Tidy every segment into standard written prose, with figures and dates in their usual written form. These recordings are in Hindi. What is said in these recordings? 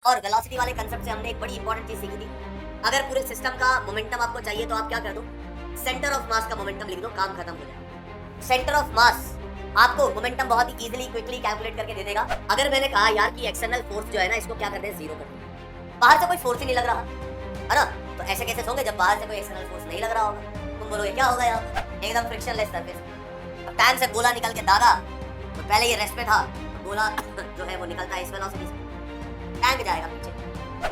और वेलोसिटी वाले कंसेप्ट से हमने एक बड़ी इंपॉर्टेंट चीज सीखी थी। अगर पूरे सिस्टम का मोमेंटम आपको चाहिए तो आप क्या कर दो, सेंटर ऑफ मास का मोमेंटम लिख दो, काम खत्म हो जाए। सेंटर ऑफ मास आपको मोमेंटम बहुत ही इजीली क्विकली कैलकुलेट करके दे देगा। अगर मैंने कहा यार कि एक्सटर्नल फोर्स जो है ना, इसको क्या कर दें, जीरो कर दें, बाहर से कोई फोर्स ही नहीं लग रहा है ना, तो ऐसे कैसे होंगे जब बाहर से कोई एक्सटर्नल फोर्स नहीं लग रहा होगा। तुम बोलोगे क्या होगा यार, एकदम फ्रिक्शनलेस सरफेस। टाइम से गोला निकल के दागा तो पहले ये रेस्ट पे था, तो गोला जो है वो निकलता है इस वेलोसिटी से, टैंक जाएगा पीछे।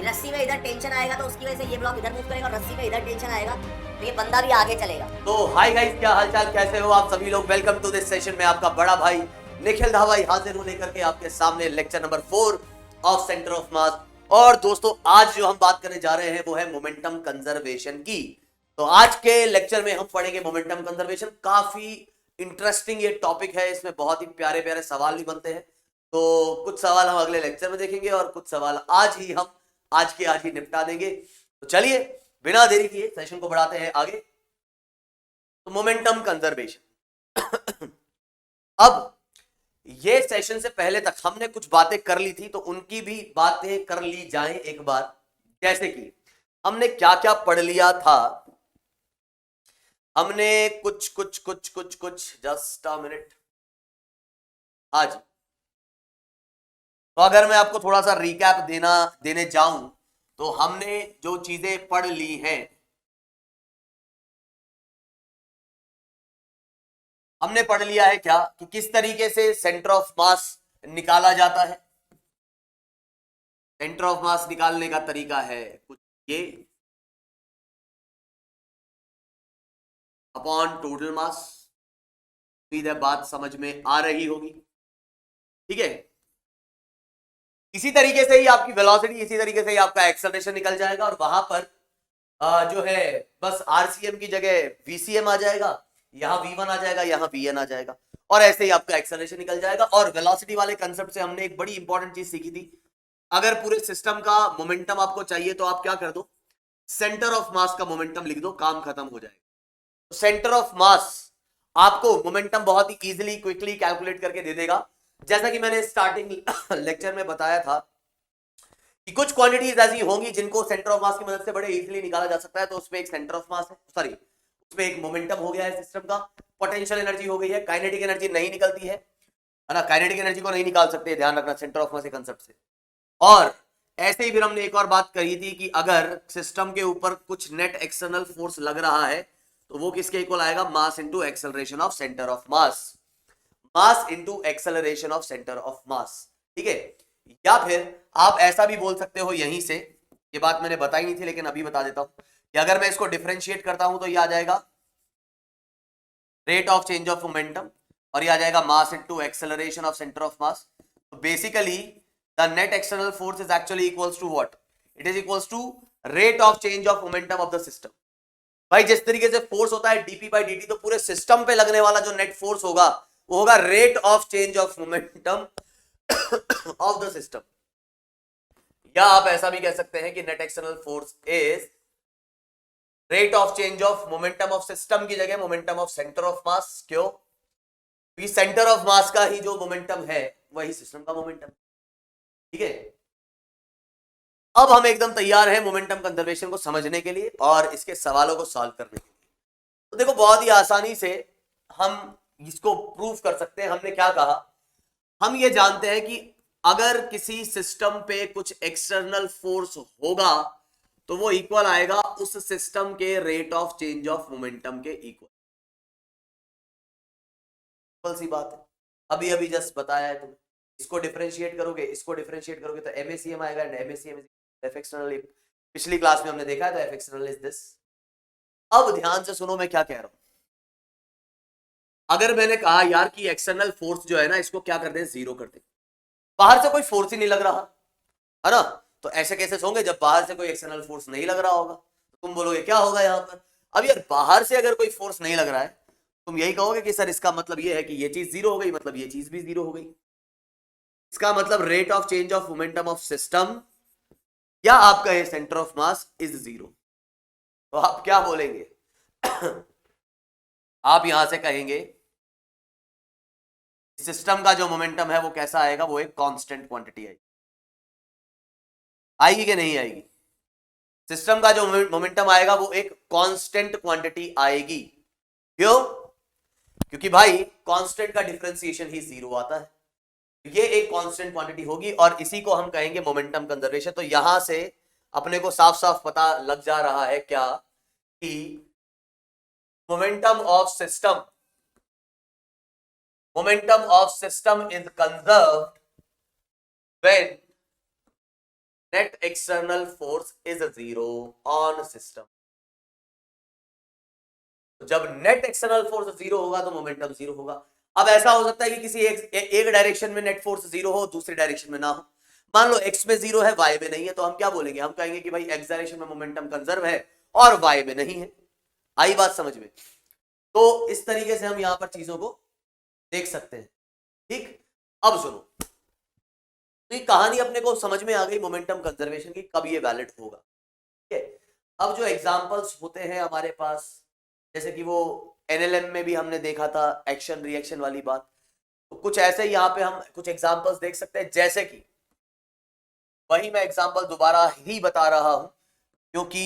रस्सी में इधर टेंशन आएगा तो उसकी वजह से ये ब्लॉक इधर मूव करेगा, और रस्सी में इधर टेंशन आएगा तो ये बंदा भी आगे चलेगा। तो हाय गाइस, क्या हालचाल, कैसे हो आप सभी लोग। वेलकम टू दिस सेशन में आपका बड़ा भाई निखिल धावाई हाजिर हूं लेकर के आपके सामने lecture number 4 of centre of मास। और दोस्तों, आज जो हम बात करने जा रहे हैं वो है मोमेंटम कंजर्वेशन की। तो आज के लेक्चर में हम पढ़ेंगे मोमेंटम कंजर्वेशन। काफी इंटरेस्टिंग ये टॉपिक है, इसमें बहुत ही प्यारे प्यारे सवाल भी बनते हैं। तो कुछ सवाल हम अगले लेक्चर में देखेंगे और कुछ सवाल हम आज ही निपटा देंगे। तो चलिए बिना देरी किए सेशन को बढ़ाते हैं आगे। तो मोमेंटम कंजर्वेशन अब ये सेशन से पहले तक हमने कुछ बातें कर ली थी, तो उनकी भी बातें कर ली जाएं एक बार। जैसे कि हमने क्या क्या पढ़ लिया था। हमने कुछ जस्ट अ मिनट। आज तो अगर मैं आपको थोड़ा सा रिकैप देने जाऊं तो हमने जो चीजें पढ़ ली हैं, हमने पढ़ लिया है क्या कि किस तरीके से सेंटर ऑफ मास निकाला जाता है। सेंटर ऑफ मास निकालने का तरीका है कुछ ये, अपॉन टोटल मास। सीधे बात समझ में आ रही होगी, ठीक है। इसी तरीके से ही आपकी वेलोसिटी, इसी तरीके से ही आपका एक्सेलरेशन निकल जाएगा, और वहां पर जो है बस आरसीएम की जगह वीसीएम आ जाएगा, यहां वी1 आ जाएगा, यहां वीएन आ जाएगा, और ऐसे ही आपका एक्सेलरेशन निकल जाएगा। और वेलोसिटी वाले कंसेप्ट से हमने एक बड़ी इंपॉर्टेंट चीज सीखी थी। अगर पूरे सिस्टम का मोमेंटम आपको चाहिए तो आप क्या कर दो, सेंटर ऑफ मास का मोमेंटम लिख दो, काम खत्म हो जाएगा। सेंटर ऑफ मास आपको मोमेंटम बहुत ही इजीली क्विकली कैलकुलेट करके दे देगा। जैसा कि मैंने स्टार्टिंग लेक्चर में बताया था कि कुछ क्वांटिटीज ऐसी होंगी जिनको सेंटर ऑफ मास की मदद से बड़े इजीली निकाला जा सकता है। तो उसमें एक सेंटर ऑफ मास है, सॉरी उसमें एक मोमेंटम हो गया है सिस्टम का, पोटेंशियल एनर्जी हो गई है, काइनेटिक एनर्जी नहीं निकलती है ना। काइनेटिक एनर्जी को नहीं निकाल सकते, ध्यान रखना सेंटर ऑफ मास के कंसेप्ट से। और ऐसे ही फिर हमने एक और बात कही थी कि अगर सिस्टम के ऊपर कुछ नेट एक्सटर्नल फोर्स लग रहा है तो वो किसके इक्वल आएगा, मास into acceleration of centre of mass. Mass into acceleration of centre of मास, ठीक है। या फिर आप ऐसा भी बोल सकते हो यहीं से, ये बात मैंने बताई नहीं थी लेकिन अभी बता देता हूं कि अगर मैं इसको डिफरेंशिएट करता हूं तो ये आ जाएगा rate of change of momentum, और ये आ जाएगा mass into acceleration of centre of mass. तो basically the net external force is actually equals to what, it is equals to rate of change of momentum of the system. भाई जिस तरीके से फोर्स होता है डीपी बाई डी टी, तो पूरे सिस्टम पे लगने वाला जो नेट फोर्स होगा वो होगा rate of change of momentum of the system. या आप ऐसा भी कह सकते हैं कि net external force is rate of change of momentum of system की जगह मोमेंटम ऑफ सेंटर ऑफ मास। क्यों, सेंटर ऑफ मास का ही जो मोमेंटम है वही सिस्टम का मोमेंटम, ठीक है। अब हम एकदम तैयार हैं मोमेंटम कंजर्वेशन को समझने के लिए और इसके सवालों को सॉल्व करने के लिए। तो देखो बहुत ही आसानी से हम इसको प्रूव कर सकते हैं। हमने क्या कहा, हम ये जानते हैं कि अगर किसी सिस्टम पे कुछ एक्सटर्नल फोर्स होगा तो वो इक्वल आएगा उस सिस्टम के rate of change of momentum के इक्वल। सी बात है, अभी अभी जस्ट बताया है तुम्हें। इसको डिफरेंशिएट करोगे, इसको डिफरेंशिएट करोगे तो एमएसीएम आएगा, एंड एमएसीएम एफ एक्सटर्नल। पिछली क्लास में हमने देखा है, तो एफ एक्सटर्नल इज दिस। अब ध्यान से सुनो मैं क्या कह रहा हूं। अगर मैंने कहा यार कि एक्सटर्नल फोर्स जो है ना, इसको क्या कर दे, जीरो कर दे, बाहर से कोई फोर्स ही नहीं लग रहा है ना, तो ऐसे कैसे होंगे जब बाहर से कोई एक्सटर्नल फोर्स नहीं लग रहा होगा। तो तुम बोलोगे क्या होगा यहां पर। अब यार बाहर से अगर कोई फोर्स नहीं लग रहा है, तुम यही कहोगे कि सर इसका मतलब ये है कि ये चीज जीरो हो गई, मतलब ये चीज भी जीरो हो गई। इसका मतलब rate of change of momentum of system, या आप कहे centre of mass is zero. तो आप क्या बोलेंगे आप यहां से कहेंगे सिस्टम का जो मोमेंटम है वो कैसा आएगा, वो एक कांस्टेंट क्वांटिटी है। आएगी कि नहीं आएगी? सिस्टम का जो मोमेंटम आएगा वो एक कांस्टेंट क्वांटिटी आएगी। क्यों? क्योंकि भाई कांस्टेंट का डिफरेंशिएशन ही 0 आता है, ये एक कांस्टेंट क्वांटिटी होगी और इसी को हम कहेंगे मोमेंटम कंजर्वेशन। तो यहां से अपने को साफ साफ पता लग जा रहा है क्या कि momentum of system is conserved when net external force is 0 on system। जब नेट एक्सटर्नल फोर्स 0 होगा तो मोमेंटम 0 होगा। अब ऐसा हो सकता है कि किसी एक डायरेक्शन में नेट फोर्स 0 हो, दूसरी डायरेक्शन में ना हो। मान लो एक्स में 0 है, वाई में नहीं है, तो हम क्या बोलेंगे? हम कहेंगे कि भाई एक्स डायरेक्शन में मोमेंटम कंजर्व है और वाई में नहीं है। आई बात समझ में? तो इस तरीके से हम यहां पर चीजों को देख सकते हैं। ठीक, अब सुनो, तो ये कहानी अपने को समझ में आ गई मोमेंटम कंजर्वेशन की, कब ये वैलिड होगा। ठीक है, अब जो एग्जांपल्स होते हैं हमारे पास, जैसे कि वो एनएलएम में भी हमने देखा था एक्शन रिएक्शन वाली बात, तो कुछ ऐसे यहाँ पे हम कुछ एग्जांपल्स देख सकते हैं। जैसे कि वही मैं एग्जांपल दोबारा ही बता रहा हूं क्योंकि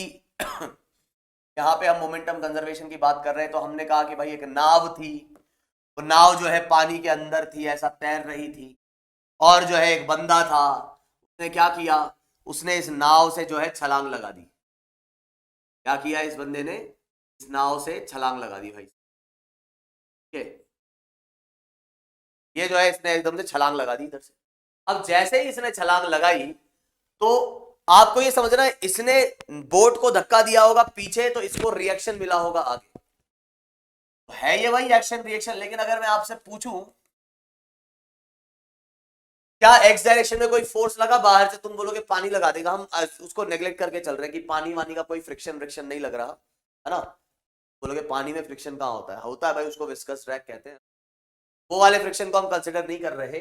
यहाँ पे हम मोमेंटम कंजर्वेशन की बात कर रहे हैं। तो हमने कहा कि भाई एक नाव थी, वो नाव जो है पानी के अंदर थी, ऐसा तैर रही थी, और जो है एक बंदा था, उसने क्या किया? उसने इस नाव से जो है छलांग लगा दी। क्या किया इस बंदे ने? इस नाव से छलांग लगा दी भाई। ठीक है, ये जो है इसने एकदम से छलांग लगा दी इधर से। अब जैसे ही इसने छलांग लगाई तो आपको ये समझना है, इसने बोट को धक्का दिया होगा पीछे, तो इसको रिएक्शन मिला होगा आगे। तो है ये वही एक्शन रिएक्शन। लेकिन अगर मैं आपसे पूछूं क्या एक्स डायरेक्शन में कोई फोर्स लगा बाहर से, तुम बोलोगे पानी लगा देगा। हम उसको नेग्लेक्ट करके चल रहे हैं कि पानी वानी का कोई फ्रिक्शन नहीं लग रहा है ना। बोलोगे पानी में फ्रिक्शन कहाँ होता है भाई, उसको विस्कस ड्रैग कहते हैं। वो वाले फ्रिक्शन को हम कंसिडर नहीं कर रहे।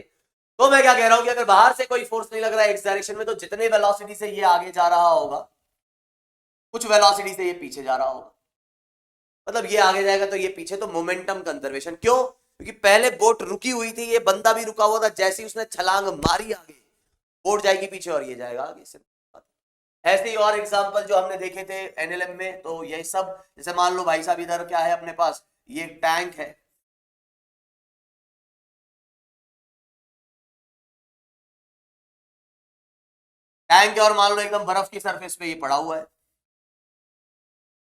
तो मैं क्या कह रहा हूं कि अगर बाहर से कोई फोर्स नहीं लग रहा है एक्स डायरेक्शन में, तो जितने वेलोसिटी से ये आगे जा रहा होगा, कुछ वेलोसिटी से ये पीछे जा रहा होगा, मतलब ये आगे जाएगा तो ये पीछे। तो मोमेंटम कंजर्वेशन। क्यों? क्योंकि पहले बोट रुकी हुई थी, ये बंदा भी रुका हुआ था, जैसे ही उसने छलांग मारी आगे, बोट जाएगी पीछे और ये जाएगा आगे। ऐसे ही और एग्जांपल जो हमने देखे थे एनएलएम में, तो ये सब, जैसे मान लो भाई साहब इधर क्या है अपने पास, ये टैंक है, टैंक है, और मान लो एकदम बर्फ की सरफेस पे ये पड़ा हुआ है,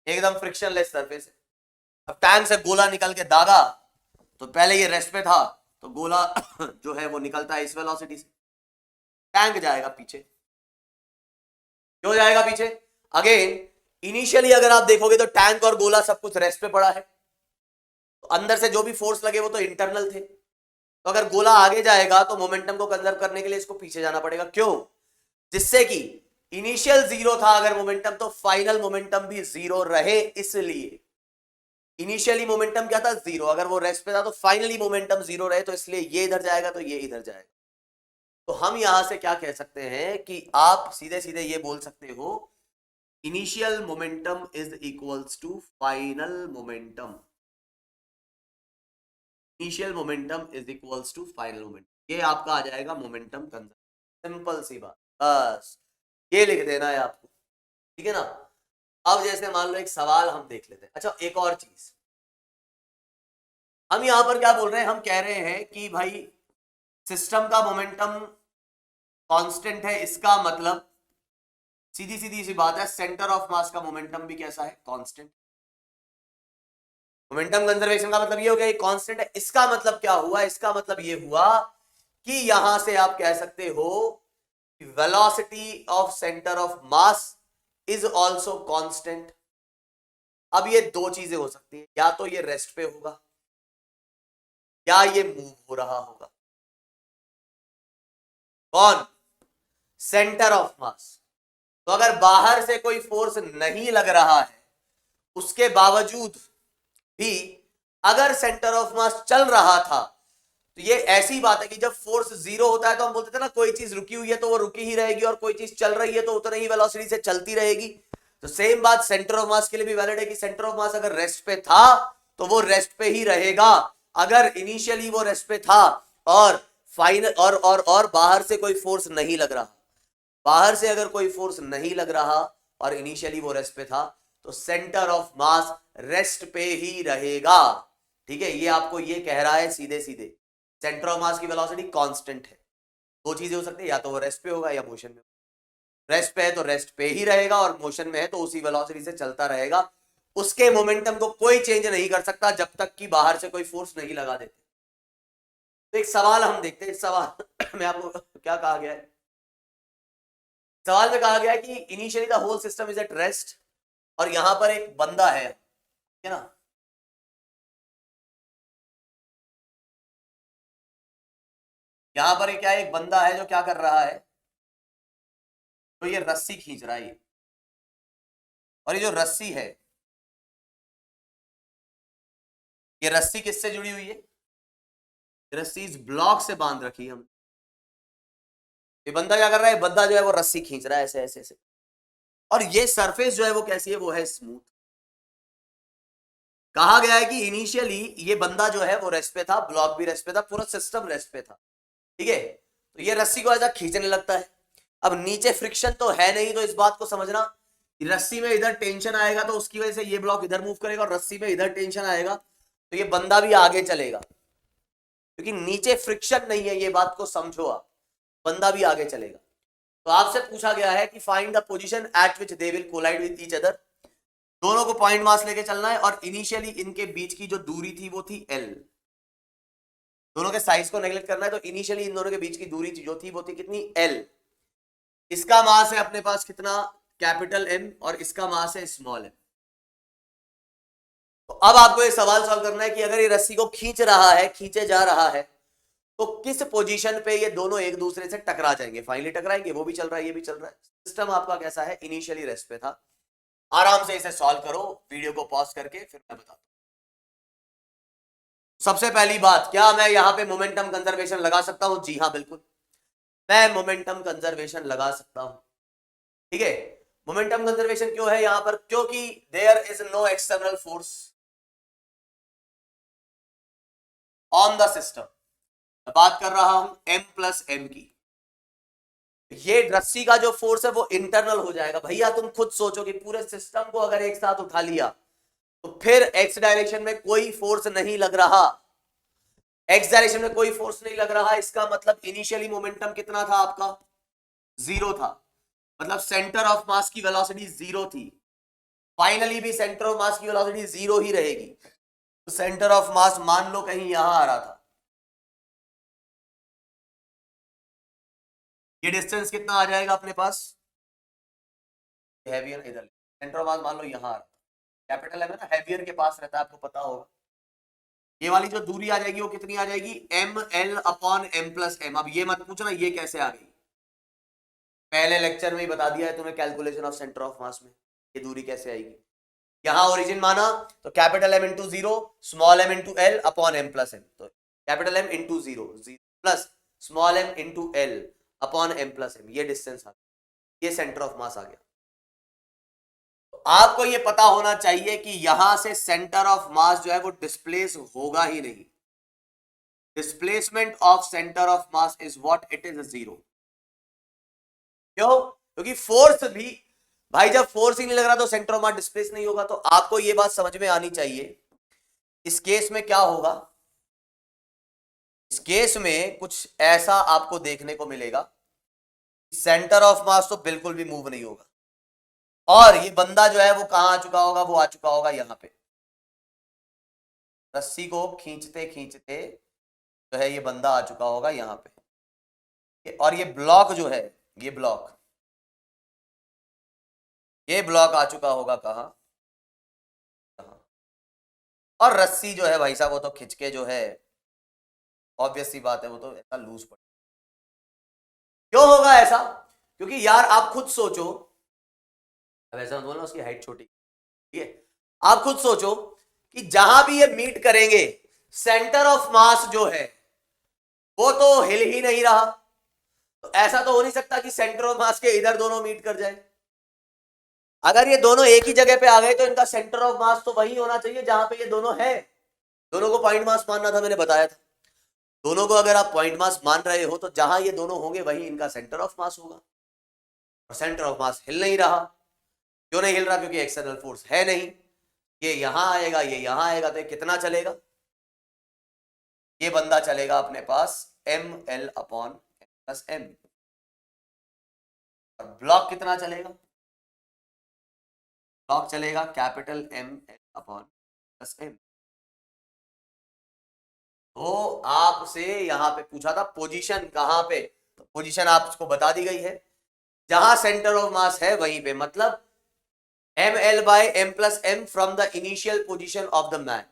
एकदम फ्रिक्शनलेस सरफेस है। अब टैंक से गोला निकल के दागा, तो पहले ये रेस्ट पे था, तो गोला जो है वो निकलता है इस वेलोसिटी से, टैंक जाएगा पीछे। क्यों जाएगा पीछे? अगेन इनिशियली अगर आप देखोगे तो टैंक और गोला सब कुछ रेस्ट पे पड़ा है, तो अंदर से जो भी फोर्स लगे वो तो इंटरनल थे। तो अगर गोला आगे जाएगा तो मोमेंटम को कंजर्व करने के लिए इसको पीछे जाना पड़ेगा। क्यों? जिससे कि इनिशियल 0 था अगर मोमेंटम, तो फाइनल मोमेंटम भी 0 रहे। इसलिए इनिशियली मोमेंटम क्या था? 0। अगर वो रेस्ट पे था तो फाइनली मोमेंटम 0 रहे, तो इसलिए ये इधर जाएगा तो ये इधर जाएगा। तो हम यहां से क्या कह सकते हैं कि आप सीधे सीधे ये बोल सकते हो, initial momentum is equals to final momentum. Initial momentum is equals to final momentum. ये आपका आ जाएगा मोमेंटम कंजर्वेशन। सिंपल सी बात, बस ये लिख देना है आपको। ठीक है ना। अब जैसे मान लो एक सवाल हम देख लेते हैं। अच्छा, एक और चीज हम यहां पर क्या बोल रहे हैं, हम कह रहे हैं कि भाई सिस्टम का मोमेंटम कांस्टेंट है, इसका मतलब सीधी सीधी सी बात है, सेंटर ऑफ मास का मोमेंटम भी कैसा है? कांस्टेंट। मोमेंटम कंजर्वेशन का मतलब ये हो गया कांस्टेंट है। इसका मतलब क्या हुआ? इसका मतलब ये हुआ कि यहां से आप कह सकते हो velocity of centre of mass is also constant. अब ये दो चीजें हो सकती है, या तो ये रेस्ट पे होगा या ये मूव हो रहा होगा। कौन? Centre of mass. तो अगर बाहर से कोई फोर्स नहीं लग रहा है, उसके बावजूद भी अगर सेंटर ऑफ मास चल रहा था, तो ये ऐसी बात है कि जब फोर्स 0 होता है तो हम बोलते थे ना, कोई चीज रुकी हुई है तो वो रुकी ही रहेगी, और कोई चीज चल रही है तो उतनी ही वेलोसिटी से चलती रहेगी। तो सेम बात सेंटर ऑफ मास के लिए भी वैलिड है कि सेंटर ऑफ मास अगर रेस्ट पे था तो वो रेस्ट पे ही रहेगा। अगर इनिशियली वो रेस्ट पे था और फाइनल और बाहर से कोई फोर्स नहीं लग रहा, बाहर से अगर कोई फोर्स नहीं लग रहा और इनिशियली वो रेस्ट पे था तो सेंटर ऑफ मास रेस्ट पे ही रहेगा। ठीक है, ये आपको ये कह रहा है सीधे सीधे सेंटर ऑफ मास की वेलोसिटी कांस्टेंट है। दो चीजें हो सकती है, या तो वो रेस्ट पे होगा या मोशन में। रेस्ट पे है तो रेस्ट पे ही रहेगा और मोशन में है तो उसी वेलोसिटी से चलता रहेगा। उसके मोमेंटम को कोई चेंज नहीं कर सकता जब तक कि बाहर से कोई फोर्स नहीं लगा देते। तो एक सवाल हम देखते हैं। सवाल में आपको क्या कहा गया है? सवाल में कहा गया है कि initially the whole system is at rest और यहां पर एक बंदा है ना, यहां पर क्या है, एक बंदा है जो क्या कर रहा है, तो ये रस्सी खींच रहा है और ये जो रस्सी है, ये रस्सी किससे जुड़ी हुई है? रस्सी इस ब्लॉक से बांध रखी है हम। ये बंदा क्या कर रहा है? बंदा जो है वो रस्सी खींच रहा है ऐसे ऐसे ऐसे, और ये सरफेस जो है वो कैसी है? वो है स्मूथ। कहा गया है कि इनिशियली ये बंदा जो है वो रेस्ट पे था, ब्लॉक भी रेस्ट पे था, पूरा सिस्टम रेस्ट पे था। ठीक है, तो ये रस्सी को ऐसा खींचने लगता है। अब नीचे फ्रिक्शन तो है नहीं, तो इस बात को समझना, रस्सी में इधर टेंशन आएगा तो उसकी वजह से ये ब्लॉक इधर मूव करेगा और रस्सी में इधर टेंशन आएगा तो ये बंदा भी आगे चलेगा, क्योंकि नीचे फ्रिक्शन नहीं है। ये बात को समझो आप, बंदा भी आगे चलेगा। तो आपसे पूछा गया है कि find the position at which they will collide with each other. दोनों को पॉइंट मास लेके चलना है और इनिशियली इनके बीच की जो दूरी थी वो थी L। दोनों के साइज को नेगलेक्ट करना है, तो इनिशियली इन दोनों के बीच की दूरी जो थी वो थी कितनी? L। इसका मास है अपने पास कितना? कैपिटल M, और इसका मास है स्मॉल m। तो अब आपको ये सवाल सॉल्व करना है कि अगर ये रस्सी को खींच रहा है, खींचे जा रहा है, तो किस पोजीशन पे ये दोनों एक दूसरे से टकरा जाएंगे? फाइनली टकराएंगे, वो भी चल रहा है ये भी चल रहा है। सिस्टम आपका कैसा है? इनिशियली रेस्ट पे था। आराम से इसे सॉल्व करो, वीडियो को पॉज करके फिर मैं बताता हूं। सबसे पहली बात, क्या मैं यहां पे मोमेंटम कंजर्वेशन लगा सकता हूं? जी हां, बिल्कुल मैं मोमेंटम कंजर्वेशन लगा सकता हूं। ठीक है, मोमेंटम कंजर्वेशन क्यों है यहां पर? क्योंकि there is no external force on the system. बात कर रहा हूं M+M की। ये रस्सी का जो फोर्स है वो इंटरनल हो जाएगा। भैया तुम खुद सोचो कि पूरे सिस्टम को अगर एक साथ उठा लिया तो फिर एक्स डायरेक्शन में कोई फोर्स नहीं लग रहा, एक्स डायरेक्शन में कोई फोर्स नहीं लग रहा, इसका मतलब इनिशियली मोमेंटम कितना था आपका? 0 था। मतलब सेंटर ऑफ मास की वेलोसिटी 0 थी। फाइनली भी सेंटर ऑफ मास की वेलोसिटी 0 ही रहेगी। तो सेंटर ऑफ मास मान लो कहीं यहां आ रहा था, ये डिस्टेंस कितना आ जाएगा अपने पास? हैवियर इधर, सेंटर ऑफ मास मान लो यहां आ रहा था, कैपिटल M है ना, हैवियर के पास रहता है, आपको पता होगा। ये वाली जो दूरी आ जाएगी वो कितनी आ जाएगी? ML/M+M। अब ये मत पूछना ये कैसे आ गई, पहले लेक्चर में ही बता दिया है तुम्हें कैलकुलेशन ऑफ सेंटर ऑफ मास में, ये दूरी कैसे आएगी। यहां ओरिजिन माना तो capital M into 0 small m into L upon M+M। तो capital M into 0 plus small m into L upon M+M, ये डिस्टेंस आ गया, ये सेंटर ऑफ मास आ गया। तो आपको ये पता होना चाहिए कि यहां से सेंटर ऑफ मास जो है वो डिस्प्लेस होगा ही नहीं। Displacement of centre of mass is what? It is 0। क्यों? क्योंकि फोर्स भी, भाई जब फोर्स ही नहीं लग रहा तो सेंटर ऑफ मास डिस्प्लेस नहीं होगा। तो आपको ये बात समझ में आनी चाहिए इस केस में क्या होगा। इस केस में कुछ ऐसा आपको देखने को मिलेगा, सेंटर ऑफ मास तो बिल्कुल भी मूव नहीं होगा और ये बंदा जो है वो कहां आ चुका होगा? वो आ चुका होगा यहां पे। रस्सी को खींचते खींचते जो है ये बंदा आ चुका होगा यहां पे, और ये ब्लॉक जो है, ये ब्लॉक आ चुका होगा कहां? और रस्सी जो है भाई साहब वो तो खिंच के जो है, ऑब्वियस सी बात है, वो तो ऐसा लूज पड़। क्यों होगा ऐसा? क्योंकि यार आप खुद सोचो, अब ऐसा बोलना उसकी हाइट छोटी, ठीक है, आप खुद सोचो कि जहां भी ये मीट करेंगे सेंटर ऑफ मास जो है वो तो हिल ही नहीं रहा। तो ऐसा तो हो नहीं सकता कि सेंटर ऑफ मास के इधर दोनों मीट कर जाए। अगर ये दोनों एक ही जगह पे आ गए तो इनका सेंटर ऑफ मास तो वही होना चाहिए जहां पे ये दोनों है। दोनों को पॉइंट मास मानना था, मैंने बताया था। दोनों को अगर आप पॉइंट मास मान रहे हो तो जहां ये दोनों होंगे वही इनका सेंटर ऑफ मास होगा। और सेंटर ऑफ मास हिल नहीं रहा। क्यों नहीं हिल रहा? क्योंकि एक्सटर्नल फोर्स है नहीं। ये यहां आएगा, ये यहां आएगा, तो ये कितना चलेगा? ये बंदा चलेगा अपने पास ml/m+m। और ब्लॉक कितना चलेगा? ब्लॉक चलेगा कैपिटल ml/m। तो आपसे यहां पे पूछा था पोजीशन कहां पे, तो पोजीशन आपको बता दी गई है, जहां सेंटर ऑफ मास है वहीं पे, मतलब ml/m+m from the initial position of the man.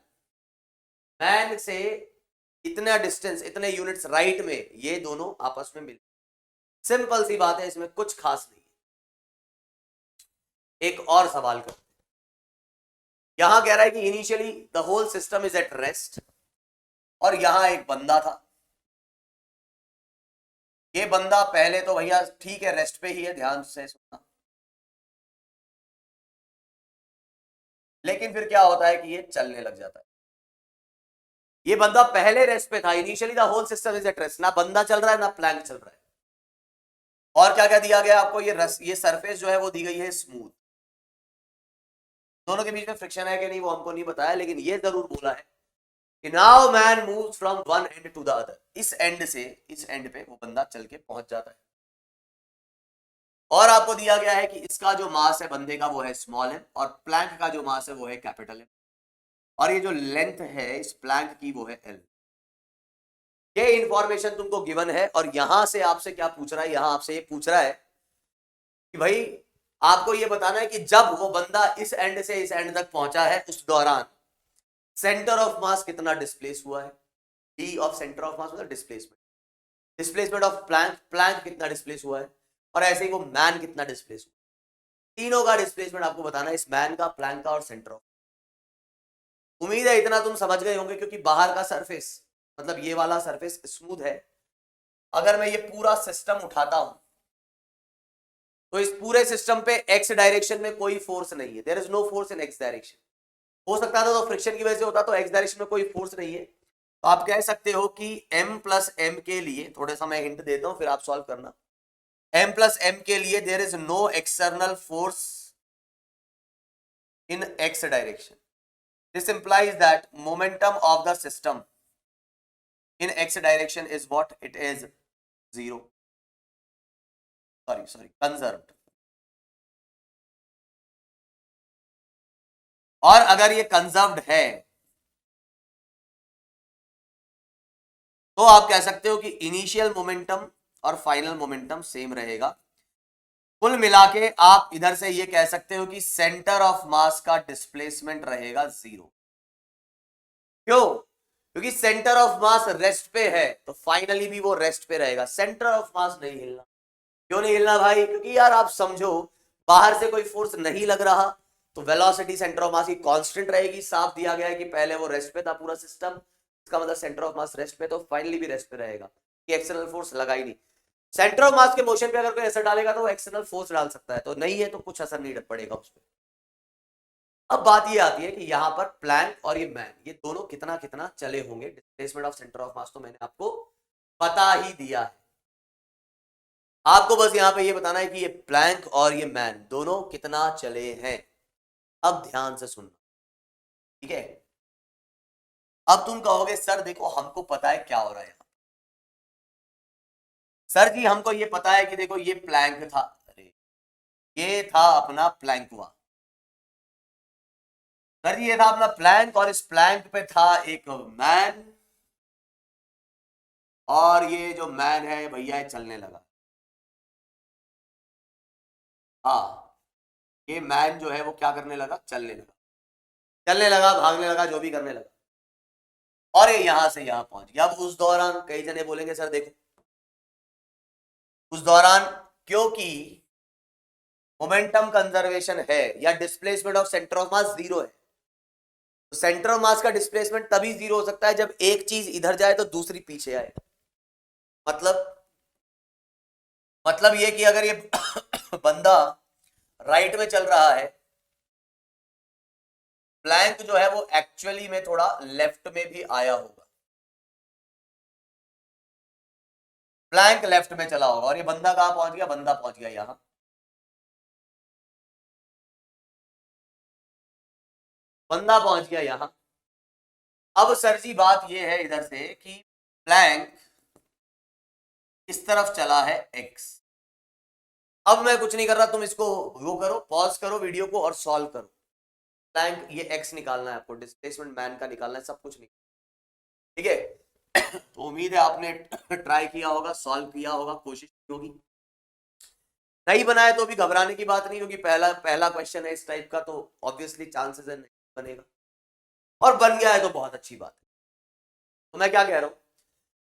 Man से इतना डिस्टेंस, इतने यूनिट्स राइट में, ये दोनों आपस में मिल, सिंपल सी बात है, इसमें कुछ खास नहीं है। एक और सवाल करते हैं। यहां कह रहा है कि initially the whole system is at rest, और यहां एक बंदा था। ये बंदा पहले तो भैया ठीक है रेस्ट पे ही है, ध्यान से सुनना, लेकिन फिर क्या होता है कि ये चलने लग जाता है। ये बंदा पहले रेस्ट पे था, initially the whole system is at rest, ना बंदा चल रहा है ना प्लैंक चल रहा है। और क्या क्या दिया गया आपको? ये सरफेस जो है वो दी गई है स्मूथ। दोनों के बीच में फ्रिक्शन है कि नहीं वो हमको नहीं बताया, लेकिन ये जरूर बोला है कि now man moves from one end to the other. इस एंड से इस एंड पे वो बंदा चल के पहुंच जाता है। और आपको दिया गया है कि इसका जो मास है बंदे का वो है स्मॉल m, और प्लैंक का जो मास है वो है कैपिटल M, और ये जो लेंथ है इस प्लैंक की वो है L। ये इंफॉर्मेशन तुमको गिवन है, और यहां से आपसे क्या पूछ रहा है? यहां आपसे ये पूछ रहा है कि भाई आपको ये बताना है कि जब वो बंदा इस एंड से इस एंड तक पहुंचा है उस दौरान सेंटर ऑफ मास कितना डिस्प्लेस हुआ है। D of centre of mass मतलब displacement, displacement of plank, plank कितना डिस्प्लेस हुआ है, और ऐसे ही वो मैन कितना डिस्प्लेस हुआ। तीनों का डिस्प्लेसमेंट आपको बताना है, इस मैन का, प्लैंक का और सेंटर ऑफ। उम्मीद है इतना तुम समझ गए होंगे, क्योंकि बाहर का सरफेस मतलब ये वाला सरफेस स्मूथ है। अगर मैं ये पूरा सिस्टम उठाता हूं तो इस पूरे सिस्टम पे एक्स डायरेक्शन में कोई फोर्स नहीं है, there is no force in X direction. हो सकता था तो फ्रिक्शन की वजह से होता, तो एक्स डायरेक्शन में कोई फोर्स नहीं है। तो आप कह सकते हो कि m+m के लिए, थोड़ा सा मैं हिंट देता हूं फिर आप सॉल्व करना, m+m के लिए there is no external force in X direction. This implies that momentum of the system in x direction is what? It is 0. Sorry, conserved. और अगर ये कंजर्व्ड है तो आप कह सकते हो कि इनिशियल मोमेंटम और फाइनल मोमेंटम सेम रहेगा। कुल मिला के आप इधर से ये कह सकते हो कि सेंटर ऑफ मास का डिस्प्लेसमेंट रहेगा 0। क्यों? क्योंकि सेंटर ऑफ मास रेस्ट पे है, तो फाइनली भी वो रेस्ट पे रहेगा, सेंटर ऑफ मास नहीं हिलना। क्यों नहीं हिलना भाई? क्योंकि यार आप समझो, बाहर से कोई फोर्स नहीं लग रहा, तो वेलोसिटी सेंटर ऑफ मास की कांस्टेंट रहेगी। साफ दिया गया है कि पहले वो रेस्ट पे था पूरा सिस्टम, इसका मतलब सेंटर ऑफ मास रेस्ट पे, तो फाइनली भी रेस्ट पे रहेगा, कि एक्सटर्नल फोर्स लगा ही नहीं। सेंटर ऑफ मास के मोशन पे अगर कोई असर डालेगा तो एक्सटर्नल फोर्स डाल सकता है, तो नहीं है तो कुछ असर नहीं पड़ेगा उस पर। अब बात ये आती है कि यहां पर प्लैंक और ये मैन, ये दोनों कितना कितना चले होंगे। Displacement of centre of mass तो मैंने आपको बता ही दिया है, आपको बस यहां पे ये बताना है कि ये प्लैंक और ये मैन दोनों कितना चले हैं। अब ध्यान से सुनना, ठीक है? अब तुम कहोगे सर देखो हमको पता है क्या हो रहा है यहां। सर जी हमको ये पता है कि देखो ये प्लैंक था, अरे ये था अपना प्लैंक हुआ। सर जी ये था अपना प्लैंक, और इस प्लैंक पे था एक मैन, और ये जो मैन है भैया चलने लगा। हाँ, ये मैन जो है वो क्या करने लगा? चलने लगा, चलने लगा, भागने लगा, जो भी करने लगा, और ये यहां से यहां पहुंच गया। अब उस दौरान कई जने बोलेंगे सर देखो उस दौरान, क्योंकि मोमेंटम कंजर्वेशन है या डिस्प्लेसमेंट ऑफ सेंटर ऑफ मास 0 है, तो सेंटर ऑफ मास का डिस्प्लेसमेंट तभी 0 हो सकता है जब एक चीज इधर जाए तो दूसरी पीछे आए। मतलब ये कि अगर ये बंदा राइट में चल रहा है, प्लैंक जो है वो एक्चुअली में थोड़ा लेफ्ट में भी आया होगा, प्लैंक लेफ्ट में चला होगा, और ये बंदा कहां पहुंच गया? बंदा पहुंच गया यहां। बंदा पहुंच गया यहां। अब सर जी बात ये है इधर से कि प्लैंक इस तरफ चला है x। अब मैं कुछ नहीं कर रहा, तुम इसको वो करो, पॉज करो वीडियो को और सॉल्व करो। प्लैंक ये x निकालना है आपको, डिस्प्लेसमेंट मैन का निकालना है, सब कुछ निकालना, ठीक है। तो उम्मीद है आपने ट्राई किया होगा, सॉल्व किया होगा, कोशिश की होगी। नहीं बनाया तो भी घबराने की बात नहीं, क्योंकि पहला क्वेश्चन है इस टाइप का, तो ऑब्वियसली चांसेस है नहीं बनेगा, और बन गया है तो बहुत अच्छी बात है। तो मैं क्या कह रहा हूं,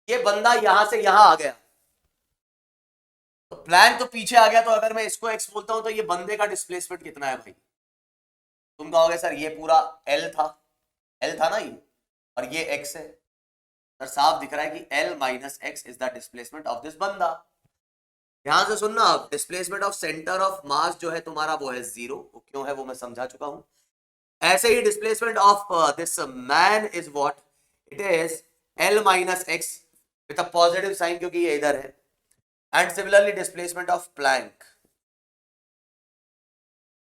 ये बंदा यहां से यहां आ गया, तो प्लान तो पीछे आ गया, तो अगर मैं इसको x बोलता हूं तो ये बंदे का डिस्प्लेसमेंट कितना है भाई? तुम कहोगे सर ये पूरा L था ना ये, और ये x है। सर साफ दिख रहा है कि L minus x is the displacement of this बंदा। ध्यान से सुनना, आप डिस्प्लेसमेंट ऑफ सेंटर ऑफ मास जो है तुम्हारा वो है 0, वो क्यों है वो मैं समझा चुका हूं। ऐसे ही displacement of this man is what, it is L minus x with a positive sign, क्योंकि ये इधर है। And similarly displacement of plank,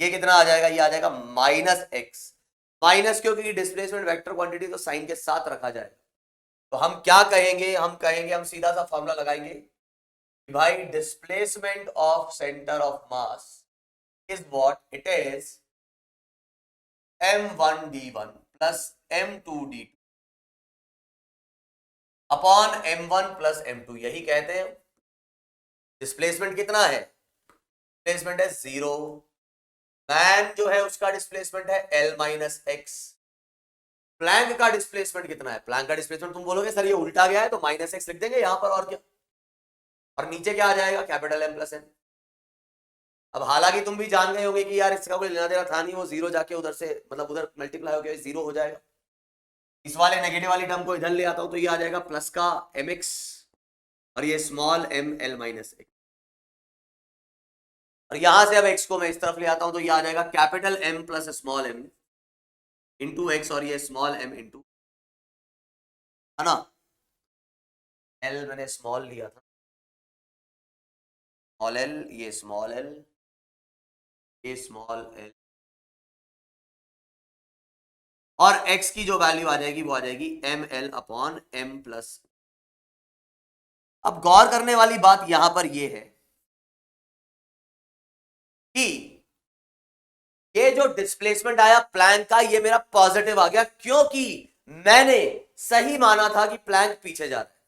ये कितना आ जाएगा, ये आ जाएगा माइनस एक्स, माइनस क्योंकि डिस्प्लेसमेंट वेक्टर क्वांटिटी तो साइन के साथ रखा जाएगा। तो हम क्या कहेंगे, हम सीधा सा फॉर्मूला लगाएंगे कि भाई displacement of centre of mass is what it is m1d1 plus m2d2 upon m1 plus m2, यही कहते हैं। डिस्प्लेसमेंट कितना है, डिस्प्लेसमेंट है 0, मैन जो है उसका डिस्प्लेसमेंट है L माइनस एक्स। प्लैंक का डिस्प्लेसमेंट कितना है, प्लैंक का डिस्प्लेसमेंट तुम बोलोगे सर ये उल्टा गया है तो माइनस एक्स लिख देंगे यहां पर, और क्या, और नीचे क्या आ जाएगा, कैपिटल M प्लस N। अब हालांकि तुम भी जान गए होंगे कि यार इसका कोई लेना देना था नहीं, वो 0 जाके उधर से मतलब उधर मल्टीप्लाई होकर 0 हो जाएगा। इस वाले नेगेटिव वाली टर्म को इधर ले आता हूं तो ये आ जाएगा प्लस का mx, और ये small m L minus x, और यहां से अब x को मैं इस तरफ ले आता हूं तो ये आ जाएगा capital M plus small m into x, और ये स्मॉल m इंटू, है ना, L मैंने स्मॉल लिया था, स्मॉल l, ये स्मॉल l, ये स्मॉल l, और x की जो वैल्यू आ जाएगी वो आ जाएगी ml अपॉन m प्लस। अब गौर करने वाली बात यहां पर ये है कि ये जो डिस्प्लेसमेंट आया प्लैंक का, ये मेरा पॉजिटिव आ गया, क्योंकि मैंने सही माना था कि प्लैंक पीछे जा रहा है,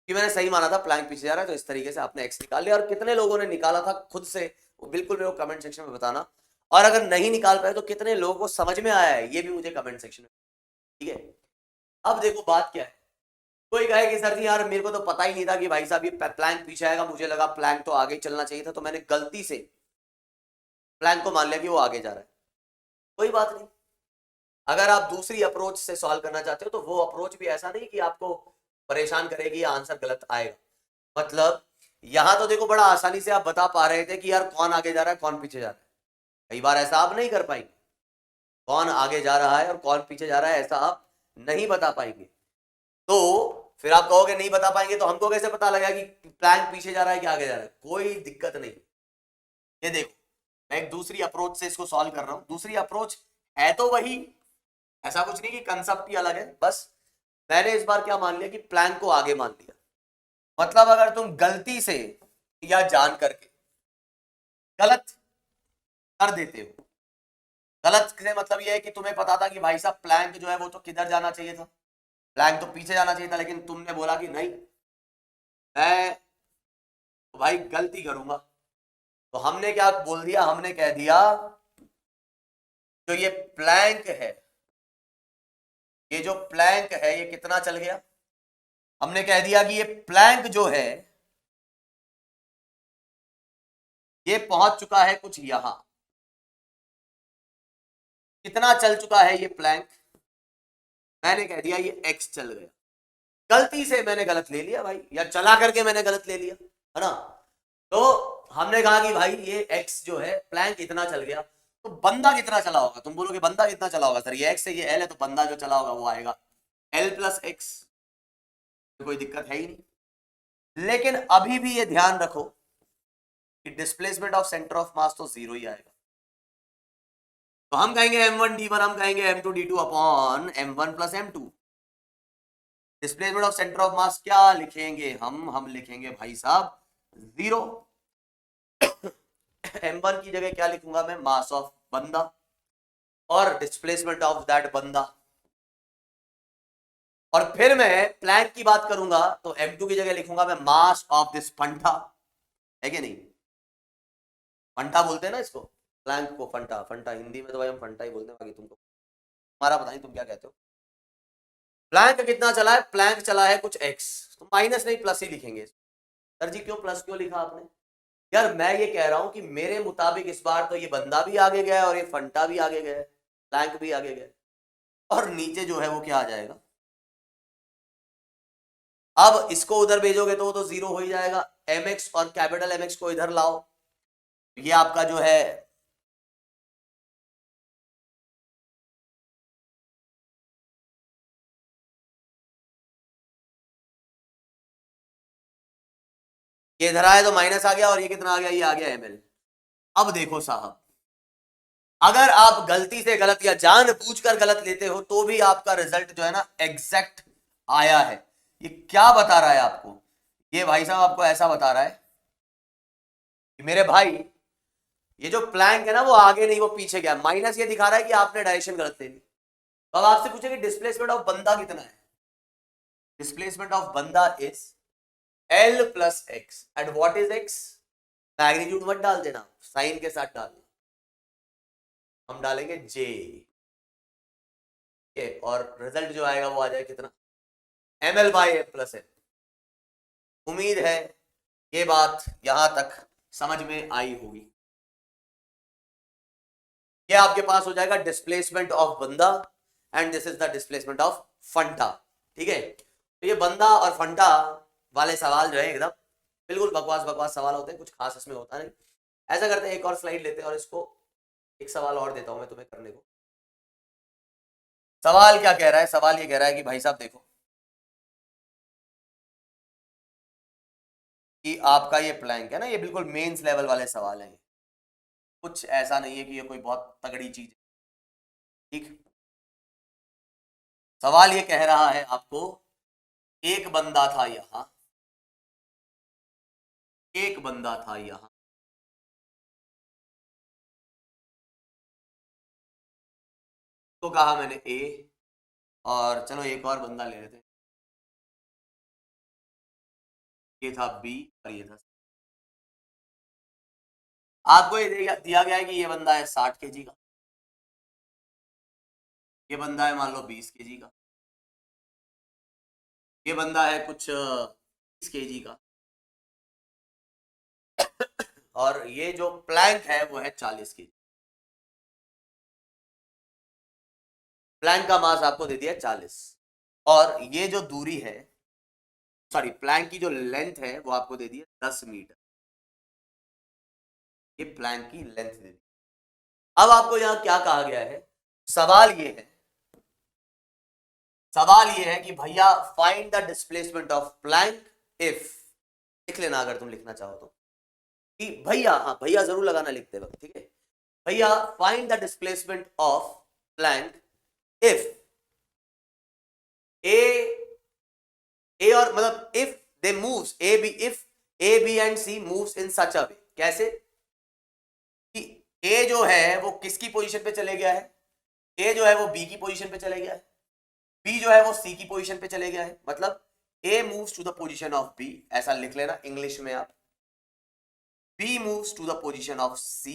कि मैंने सही माना था प्लैंक पीछे जा रहा है। तो इस तरीके से आपने एक्स निकाल लिया, और कितने लोगों ने निकाला था खुद से वो बिल्कुल मेरे को कमेंट सेक्शन में बताना, और अगर नहीं निकाल पाए तो कितने लोगों को समझ में आया है ये भी मुझे कमेंट सेक्शन में, ठीक है। अब देखो बात क्या है, कोई कहे कि सर जी यार मेरे को तो पता ही नहीं था कि भाई साहब ये प्लैंक पीछे आएगा, मुझे लगा प्लैंक तो आगे चलना चाहिए था, तो मैंने गलती से प्लैंक को मान लिया कि वो आगे जा रहा है। कोई बात नहीं, अगर आप दूसरी अप्रोच से सॉल्व करना चाहते हो तो वो अप्रोच भी ऐसा नहीं कि आपको परेशान करेगी या आंसर गलत आएगा। मतलब यहां तो देखो बड़ा आसानी से आप बता पा रहे थे कि यार कौन आगे जा रहा है कौन पीछे जा रहा है। कई बार ऐसा आप नहीं कर पाएंगे, कौन आगे जा रहा है और कौन पीछे जा रहा है ऐसा आप नहीं बता पाएंगे। तो फिर आप कहोगे नहीं बता पाएंगे तो हमको कैसे पता लगा कि प्लैंक पीछे जा रहा है कि आगे जा रहा है? कोई दिक्कत नहीं। ये देखो मैं एक दूसरी अप्रोच से इसको सॉल्व कर रहा हूं, दूसरी अप्रोच है तो वही, ऐसा कुछ नहीं कि कंसेप्ट ही अलग है, बस मैंने इस बार क्या मान लिया कि प्लैंक को आगे मान लिया। मतलब अगर तुम गलती से या जान करके गलत कर देते हो, गलत से मतलब यह है कि तुम्हें पता था कि भाई साहब प्लैंक जो है वो तो किधर जाना चाहिए था, प्लैंक तो पीछे जाना चाहिए था, लेकिन तुमने बोला कि नहीं मैं तो भाई गलती करूंगा। तो हमने क्या बोल दिया, हमने कह दिया जो ये प्लैंक है, ये जो प्लैंक है ये कितना चल गया, हमने कह दिया कि ये प्लैंक जो है ये पहुंच चुका है कुछ यहां। कितना चल चुका है ये प्लैंक, मैंने कह दिया ये x चल गया। गलती से मैंने गलत ले लिया भाई, या चला करके मैंने गलत ले लिया, है ना। तो हमने कहा कि भाई ये x जो है प्लैंक इतना चल गया, तो बंदा कितना चला होगा? तुम बोलोगे बंदा कितना चला होगा? सर ये x है ये l है, तो बंदा जो चला होगा वो आएगा l प्लस एक्स, कोई दिक्कत है ही नहीं। लेकिन अभी भी ये ध्यान रखो कि displacement of centre of mass तो 0 ही आएगा। तो हम कहेंगे m1d1, हम कहेंगे m2d2 upon m1 plus m2। Displacement of centre of मास क्या लिखेंगे हम लिखेंगे भाई साहब 0। m1 की जगह क्या लिखूंगा मैं, मास ऑफ बंदा, और डिस्प्लेसमेंट ऑफ दैट बंदा। और फिर मैं प्लैंक की बात करूंगा तो m2 की जगह लिखूंगा मैं मास ऑफ दिस फंटा, है कि नहीं? फंटा बोलते हैं ना इसको, प्लैंक को फंटा। फंटा हिंदी में तो भाई हम फंटा ही बोलते हैं, बाकी तुमको हमारा पता नहीं तुम क्या कहते हो। प्लैंक कितना चला है? प्लैंक चला है कुछ x, तो माइनस नहीं प्लस ही लिखेंगे। सर जी क्यों प्लस क्यों लिखा आपने? यार मैं ये कह रहा हूं कि मेरे मुताबिक इस बार तो ये बंदा भी आगे गया है और ये फंटा भी आगे गया है, प्लैंक भी आगे गया है, और नीचे जो है वो क्या आ जाएगा? अब इसको उधर भेजोगे तो वो तो 0 हो ही जाएगा। mx और कैपिटल mx को इधर लाओ, ये आपका जो है ये इधर आया तो माइनस आ गया, और ये कितना आ गया? ये आ गया ml। अब देखो साहब, अगर आप गलती से गलत या जानबूझकर गलत लेते हो तो भी आपका रिजल्ट जो है ना एग्जैक्ट आया है। ये क्या बता रहा है आपको? ये भाई साहब आपको ऐसा बता रहा है कि मेरे भाई ये जो प्लैंक है ना वो आगे नहीं वो पीछे गया। माइनस ये दिखा रहा है कि आपने डायरेक्शन गलत ले ली। तो अब आपसे पूछे कि डिस्प्लेसमेंट ऑफ बंदा कितना है? डिस्प्लेसमेंट ऑफ बंदा is L plus x, and what is x? Magnitude मत डाल देना, साइन के साथ डालना, हम डालेंगे J, और रिजल्ट जो आएगा वो आ जाएगा कितना? ml by m plus n। उम्मीद है ये बात यहां तक समझ में आई होगी। ये आपके पास हो जाएगा डिस्प्लेसमेंट ऑफ बंदा, and this is the displacement of Fanta. ठीक है, तो ये बंदा और फंटा वाले सवाल जो है एकदम बिल्कुल बकवास सवाल होते हैं, कुछ खास इसमें होता नहीं। ऐसा करते हैं, एक और स्लाइड लेते हैं और इसको एक सवाल और देता हूं मैं तुम्हें करने को। सवाल क्या कह रहा है? सवाल ये कह रहा है कि भाई साहब देखो कि आपका ये प्लैंक है ना, ये बिल्कुल मेंस लेवल वाले सवाल हैं, कुछ ऐसा नहीं है कि ये कोई बहुत तगड़ी चीज है। ठीक, सवाल ये कह रहा है आपको, एक बंदा था यहां, एक बंदा था यहां, तो कहा मैंने ए, और चलो एक और बंदा ले लेते हैं, ये था बी और ये था। आपको ये दिया गया है कि ये बंदा है 60 kg का, ये बंदा है मान लो 20 kg का, ये बंदा है कुछ 30 kg का, और ये जो प्लैंक है वो है 40 kg। प्लैंक का मास आपको दे दिया 40, और ये जो दूरी है, सॉरी प्लैंक की जो लेंथ है वो आपको दे दी है 10 मीटर। ये प्लैंक की लेंथ दे दी। अब आपको यहां क्या कहा गया है? सवाल ये है कि भैया find the displacement of plank if, लिख लेना अगर तुम लिखना चाहो तो, कि भैया, हाँ भैया जरूर लगाना लिखते वक्त, ठीक है, भैया find the displacement of plank if A और मतलब if they moves A B, if A B and C moves in such a way. कैसे? कि ए जो है वो किसकी पोजीशन पे चले गया है? ए जो है वो बी की पोजीशन पे चले गया है, बी जो है वो सी की पोजीशन पे चले गया है, मतलब A moves to the position of B, ऐसा लिख लेना इंग्लिश में आप, B moves to the position of C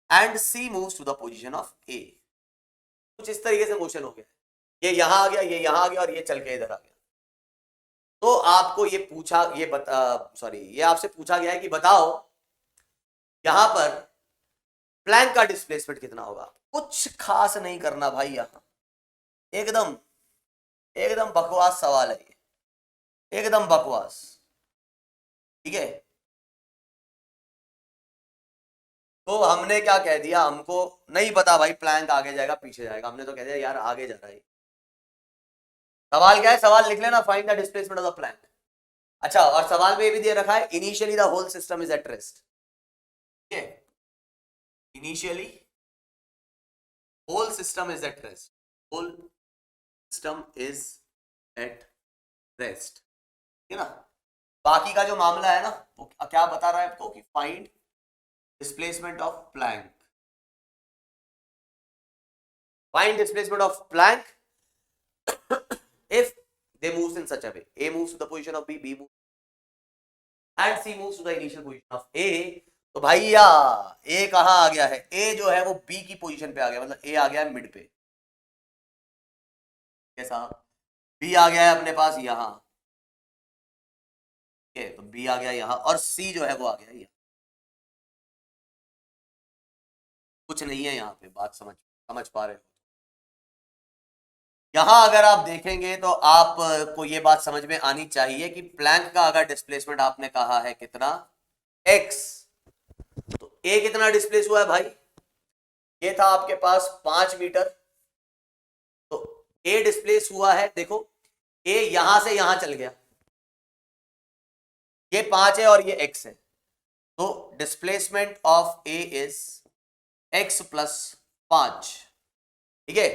and C moves to the position of A. कुछ इस तरीके से मोशन हो गया, ये यहां आ गया, ये यहां आ गया, और ये चल के इधर आ गया। तो आपको ये पूछा, ये आपसे पूछा गया है कि बताओ यहां पर प्लैंक का डिस्प्लेसमेंट कितना होगा। कुछ खास नहीं करना भाई, यहां एकदम बकवास सवाल है ये, एकदम बकवास। ठीक है, तो हमने क्या कह दिया, हमको नहीं पता भाई प्लैंक आगे जाएगा पीछे जाएगा, हमने तो कह दिया यार आगे जा रहा है। सवाल क्या है? सवाल लिख लेना, find the displacement of the plank. अच्छा, और सवाल में ये भी दे रखा है initially the whole system is at rest. Initially whole system is at rest, whole system is at rest, है ना। बाकी का जो मामला है ना वो क्या बता रहा है आपको कि find displacement of Planck, find displacement of Planck if they moves in such a way, A moves to the position of B, B moves and C moves to the initial position of A। तो भैया A कहाँ आ गया है, A जो है वो B की पोजीशन पे आ गया, मतलब A आ गया है मिड पे, कैसा B आ गया है अपने पास यहाँ, ठीक है, तो B आ गया यहाँ और C जो है वो आ गया यहाँ, कुछ नहीं है यहाँ पे, बात समझ पा रहे हो। यहां अगर आप देखेंगे तो आपको ये बात समझ में आनी चाहिए कि प्लैंक का अगर डिस्प्लेसमेंट आपने कहा है कितना x, तो a कितना डिस्प्लेस हुआ है भाई, ये था आपके पास 5 मीटर, तो a डिस्प्लेस हुआ है, देखो a यहां से यहां चल गया, ये 5 है और ये x है, तो displacement of a is x plus 5, ठीक है।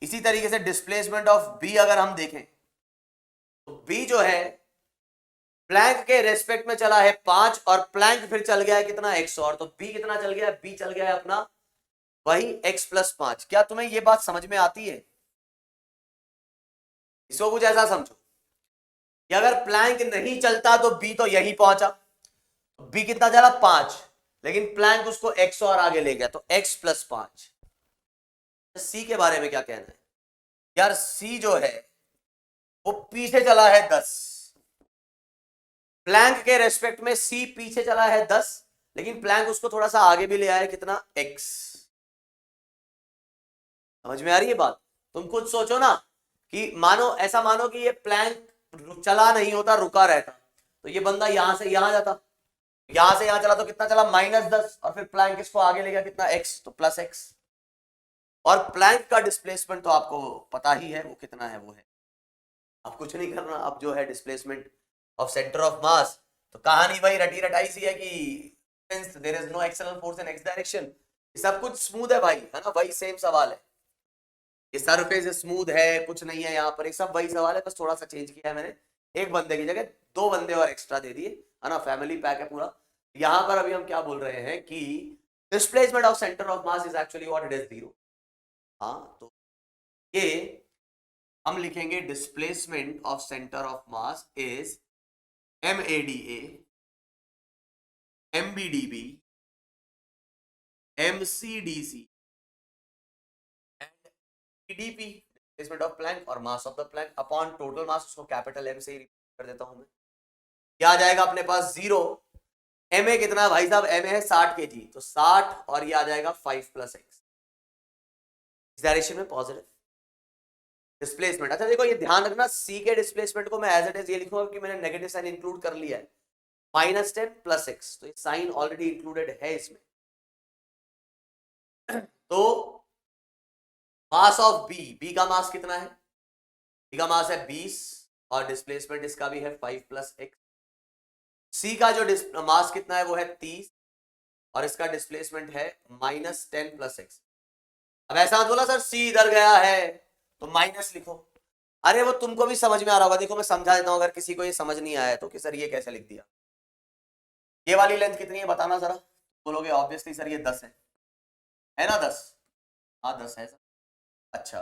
इसी तरीके से डिस्प्लेसमेंट ऑफ बी अगर हम देखें तो बी जो है प्लैंक के रेस्पेक्ट में चला है 5 और प्लैंक फिर चल गया है कितना x, और तो बी कितना चल गया है, बी चल गया है अपना वही x प्लस 5। क्या तुम्हें ये बात समझ में आती है, इसको कुछ ऐसा समझो कि अगर प्लैंक नहीं चलता तो बी तो यही पहुंचा, तो बी कितना चला 5, लेकिन प्लैंक उसको x और आगे ले गया, तो x प्लस 5। सी के बारे में क्या कहना है यार, सी जो है वो पीछे चला है 10, प्लैंक के रेस्पेक्ट में सी पीछे चला है 10, लेकिन प्लैंक उसको थोड़ा सा आगे भी ले आया कितना x। समझ में आ रही है बात, तुम खुद सोचो ना कि मानो ऐसा मानो कि ये प्लैंक चला नहीं होता, रुका रहता, तो ये बंदा यहां से यहां जाता, यहां से यहां चला तो कितना चला -10, और फिर प्लैंक इसको आगे ले गया कितना x, तो प्लस x। और प्लैंक का डिस्प्लेसमेंट तो आपको पता ही है वो कितना है, वो है, अब कुछ नहीं करना, अब जो है displacement of centre of mass, तो कहानी भाई रटी रटाई सी है कि since there is no external force in X direction, सब कुछ स्मूथ है भाई, है ना, वही सेम सवाल है, ये सरफेस स्मूथ है, कुछ नहीं है यहाँ पर, एक सब वही सवाल है, बस थोड़ा सा चेंज किया है मैंने, एक बंदे की जगह 2 बंदे और एक्स्ट्रा दे दिए, है ना, फैमिली पैक है पूरा। यहाँ पर अभी हम क्या बोल रहे हैं कि displacement of centre of mass is actually what, it is 0। हाँ, तो ये हम लिखेंगे displacement of centre of mass is MADA, MBDB, MCDC and PDP, displacement of plank और mass of the plank upon total mass, उसको कैपिटल M से ही रिप्रेजेंट कर देता हूं मैं। क्या आ जाएगा अपने पास 0, MA कितना भाई साहब, MA है 60 kg, तो 60 और ये आ जाएगा 5 + x, इस डायरेक्शन में पॉजिटिव डिस्प्लेसमेंट। अच्छा देखो ये ध्यान रखना, सी के डिस्प्लेसमेंट को मैं एज इट इज ये लिखूंगा कि मैंने नेगेटिव साइन इंक्लूड कर लिया है, -10 + x, तो ये साइन ऑलरेडी इंक्लूडेड है इसमें। तो मास ऑफ बी का मास कितना है, बी का मास है 20 और डिस्प्लेसमेंट इसका भी है 5 + x। सी का जो मास कितना है वो है 30 और इसका डिस्प्लेसमेंट है -10 + x। अब ऐसा मत बोला सर सी इधर गया है तो माइनस लिखो, अरे वो तुमको भी समझ में आ रहा होगा, देखो मैं समझा देता हूं अगर किसी को ये समझ नहीं आया तो, कि सर ये कैसे लिख दिया, ये वाली लेंथ कितनी है बताना जरा, बोलोगे ऑब्वियसली सर ये 10 है ना, 10, हाँ 10 है सर, अच्छा,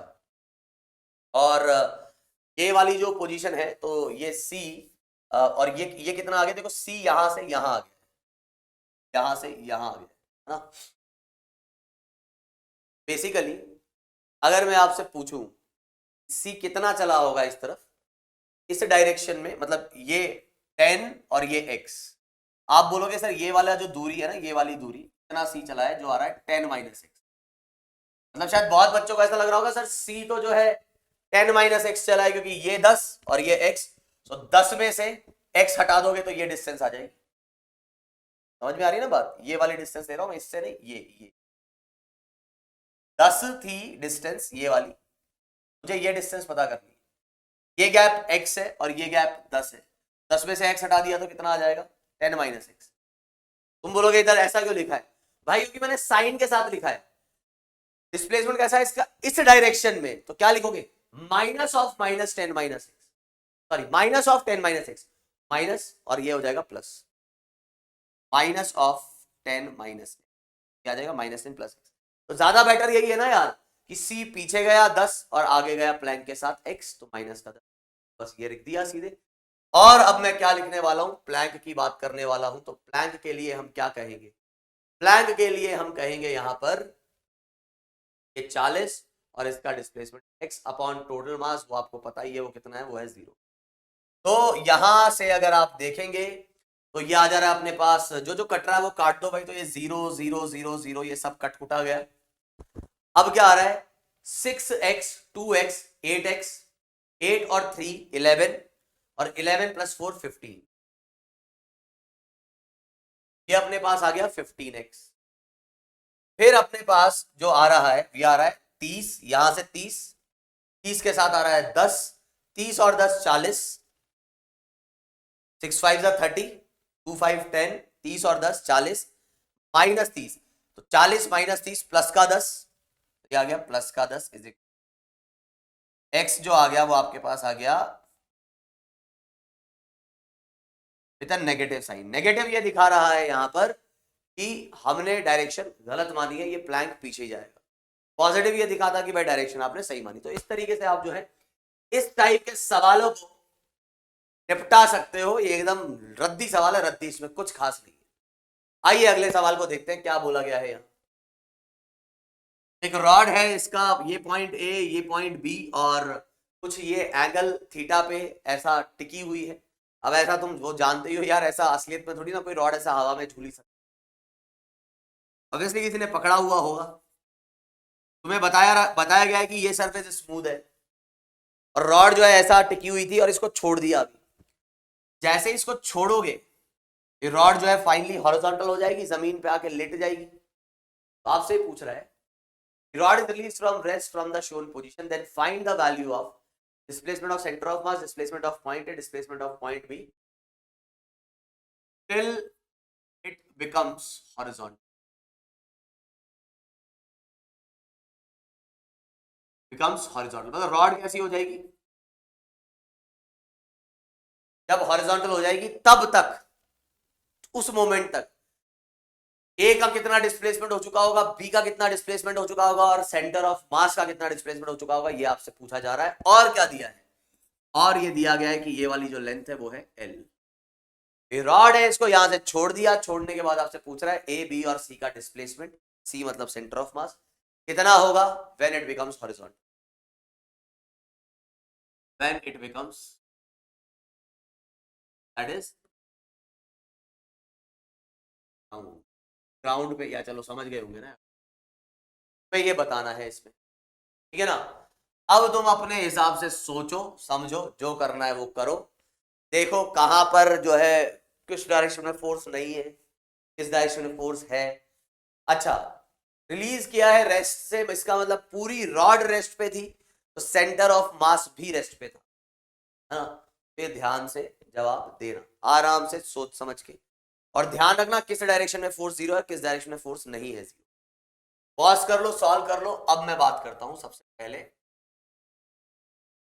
और ये वाली जो पोजीशन है तो ये सी, और ये कितना आ गया, देखो सी यहां से यहां आ गया, यहां से यहां आ गया, है ना। बेसिकली अगर मैं आपसे पूछूं सी कितना चला होगा इस तरफ, इस डायरेक्शन में, मतलब ये 10 और ये x, आप बोलोगे सर ये वाला जो दूरी है ना, ये वाली दूरी कितना सी चला है, जो आ रहा है 10 - x, मतलब शायद बहुत बच्चों को ऐसा लग रहा होगा सर सी तो जो है 10 - x चला है, क्योंकि ये 10 और ये x, तो 10 में से x हटा दोगे तो ये डिस्टेंस आ जाएगी, समझ में आ रही है ना बात, ये वाली डिस्टेंस ले रहा हूं मैं, इससे नहीं, ये 10 थी डिस्टेंस ये वाली, मुझे ये डिस्टेंस पता करनी है, ये गैप x है और ये गैप 10 है, 10 में से x हटा दिया तो कितना आ जाएगा 10 - x। तुम बोलोगे इधर ऐसा क्यों लिखा है भाई, क्योंकि मैंने साइन के साथ लिखा है, डिस्प्लेसमेंट कैसा है इसका, इस डायरेक्शन में, तो क्या लिखोगे, minus of minus 10 minus x, sorry minus of 10 minus x, minus और ये हो जाएगा प्लस, माइनस ऑफ 10 माइनस, क्या आ जाएगा माइनस 10 प्लस एक्स। तो ज्यादा बेटर यही है ना यार कि सी पीछे गया 10 और आगे गया प्लैंक के साथ एक्स, तो माइनस का 10, बस ये लिख दिया सीधे। और अब मैं क्या लिखने वाला हूं, प्लैंक की बात करने वाला हूं, तो प्लैंक के लिए हम क्या कहेंगे, प्लैंक के लिए हम कहेंगे यहां पर ये 40 और इसका डिस्प्लेसमेंट x अपॉन टोटल मास, वो आपको पता ही है वो कितना है, वो है 0। तो यहां से अगर आप देखेंगे तो ये आ जा रहा है अपने पास, जो जो कट रहा है वो काट दो भाई, तो ये 0 0 0 0 ये सब कट कुटा गया। अब क्या आ रहा है, 6x 2x 8x 8 और 3 11 और 11 प्लस 4 15, ये अपने पास आ गया 15x। फिर अपने पास जो आ रहा है ये आ रहा है 30, यहां से 30 30 के साथ आ रहा है 10, 30 और 10 40, 6 5 30, 2 5 10, 30 और 10 40, माइनस 30, तो 40 माइनस 30 प्लस का 10, ये आ गया प्लस का 10 इज एक्स, जो आ गया वो आपके पास आ गया विद नेगेटिव साइन। नेगेटिव ये दिखा रहा है यहां पर कि हमने डायरेक्शन गलत मानी है, ये प्लैंक पीछे ही जाएगा। पॉजिटिव ये दिखाता कि भाई डायरेक्शन आपने सही मानी। तो इस तरीके से आप जो है इस टाइप के सवालों को निपटा सकते हो, ये एकदम रद्दी सवाल है, रद्दी, इसमें कुछ खास नहीं है। आइए अगले सवाल को देखते हैं क्या बोला गया है यहाँ। एक रॉड है, इसका ये पॉइंट ए ये पॉइंट बी और कुछ ये एंगल थीटा पे ऐसा टिकी हुई है। अब ऐसा तुम वो जानते ही हो यार, ऐसा असलियत में थोड़ी ना कोई रॉड ऐसा हवा में झूली सकती, ऑब्वियसली किसी ने पकड़ा हुआ होगा। तुम्हें बताया गया है कि ये सरफेस स्मूथ है और रॉड जो है ऐसा टिकी हुई थी और इसको छोड़ दिया। अभी जैसे इसको छोड़ोगे ये रॉड जो है फाइनली हॉरिजॉन्टल हो जाएगी, जमीन पे आके लेट जाएगी। तो आपसे ही पूछ रहा है, rod is released from rest from the shown position, then find the value of displacement of center of mass, displacement of point A, displacement of point B till it becomes horizontal, becomes horizontal। मतलब रॉड कैसी हो जाएगी, जब हॉरिजॉन्टल हो जाएगी तब तक, उस मोमेंट तक ए का कितना डिस्प्लेसमेंट हो चुका होगा, बी का कितना डिस्प्लेसमेंट हो चुका होगा और सेंटर ऑफ मास का कितना डिस्प्लेसमेंट हो चुका होगा, ये आपसे पूछा जा रहा है। और क्या दिया है, और ये दिया गया है कि ये वाली जो लेंथ है वो है एल। ये रॉड है, इसको यहां से छोड़ दिया, छोड़ने के बाद आपसे पूछ रहा है ए बी और सी का डिस्प्लेसमेंट, सी मतलब सेंटर ऑफ मास, कितना होगा when it becomes horizontal, when it becomes, that is ground पे, या चलो समझ गए होंगे ना, पे ये बताना है इसमें, ठीक है ना। अब तुम अपने हिसाब से सोचो समझो, जो करना है वो करो, देखो कहां पर जो है किस डायरेक्शन में फोर्स नहीं है, किस डायरेक्शन में फोर्स है। अच्छा, रिलीज किया है रेस्ट से, इसका मतलब पूरी रॉड रेस्ट पे थी, तो सेंटर ऑफ मास भी रेस्ट पे था, है ना। फिर ध्यान से जवाब देना, आराम से सोच समझ के, और ध्यान रखना किस डायरेक्शन में फोर्स 0 है, किस डायरेक्शन में फोर्स नहीं है 0। पॉज कर लो, सॉल्व कर लो। अब मैं बात करता हूं सबसे पहले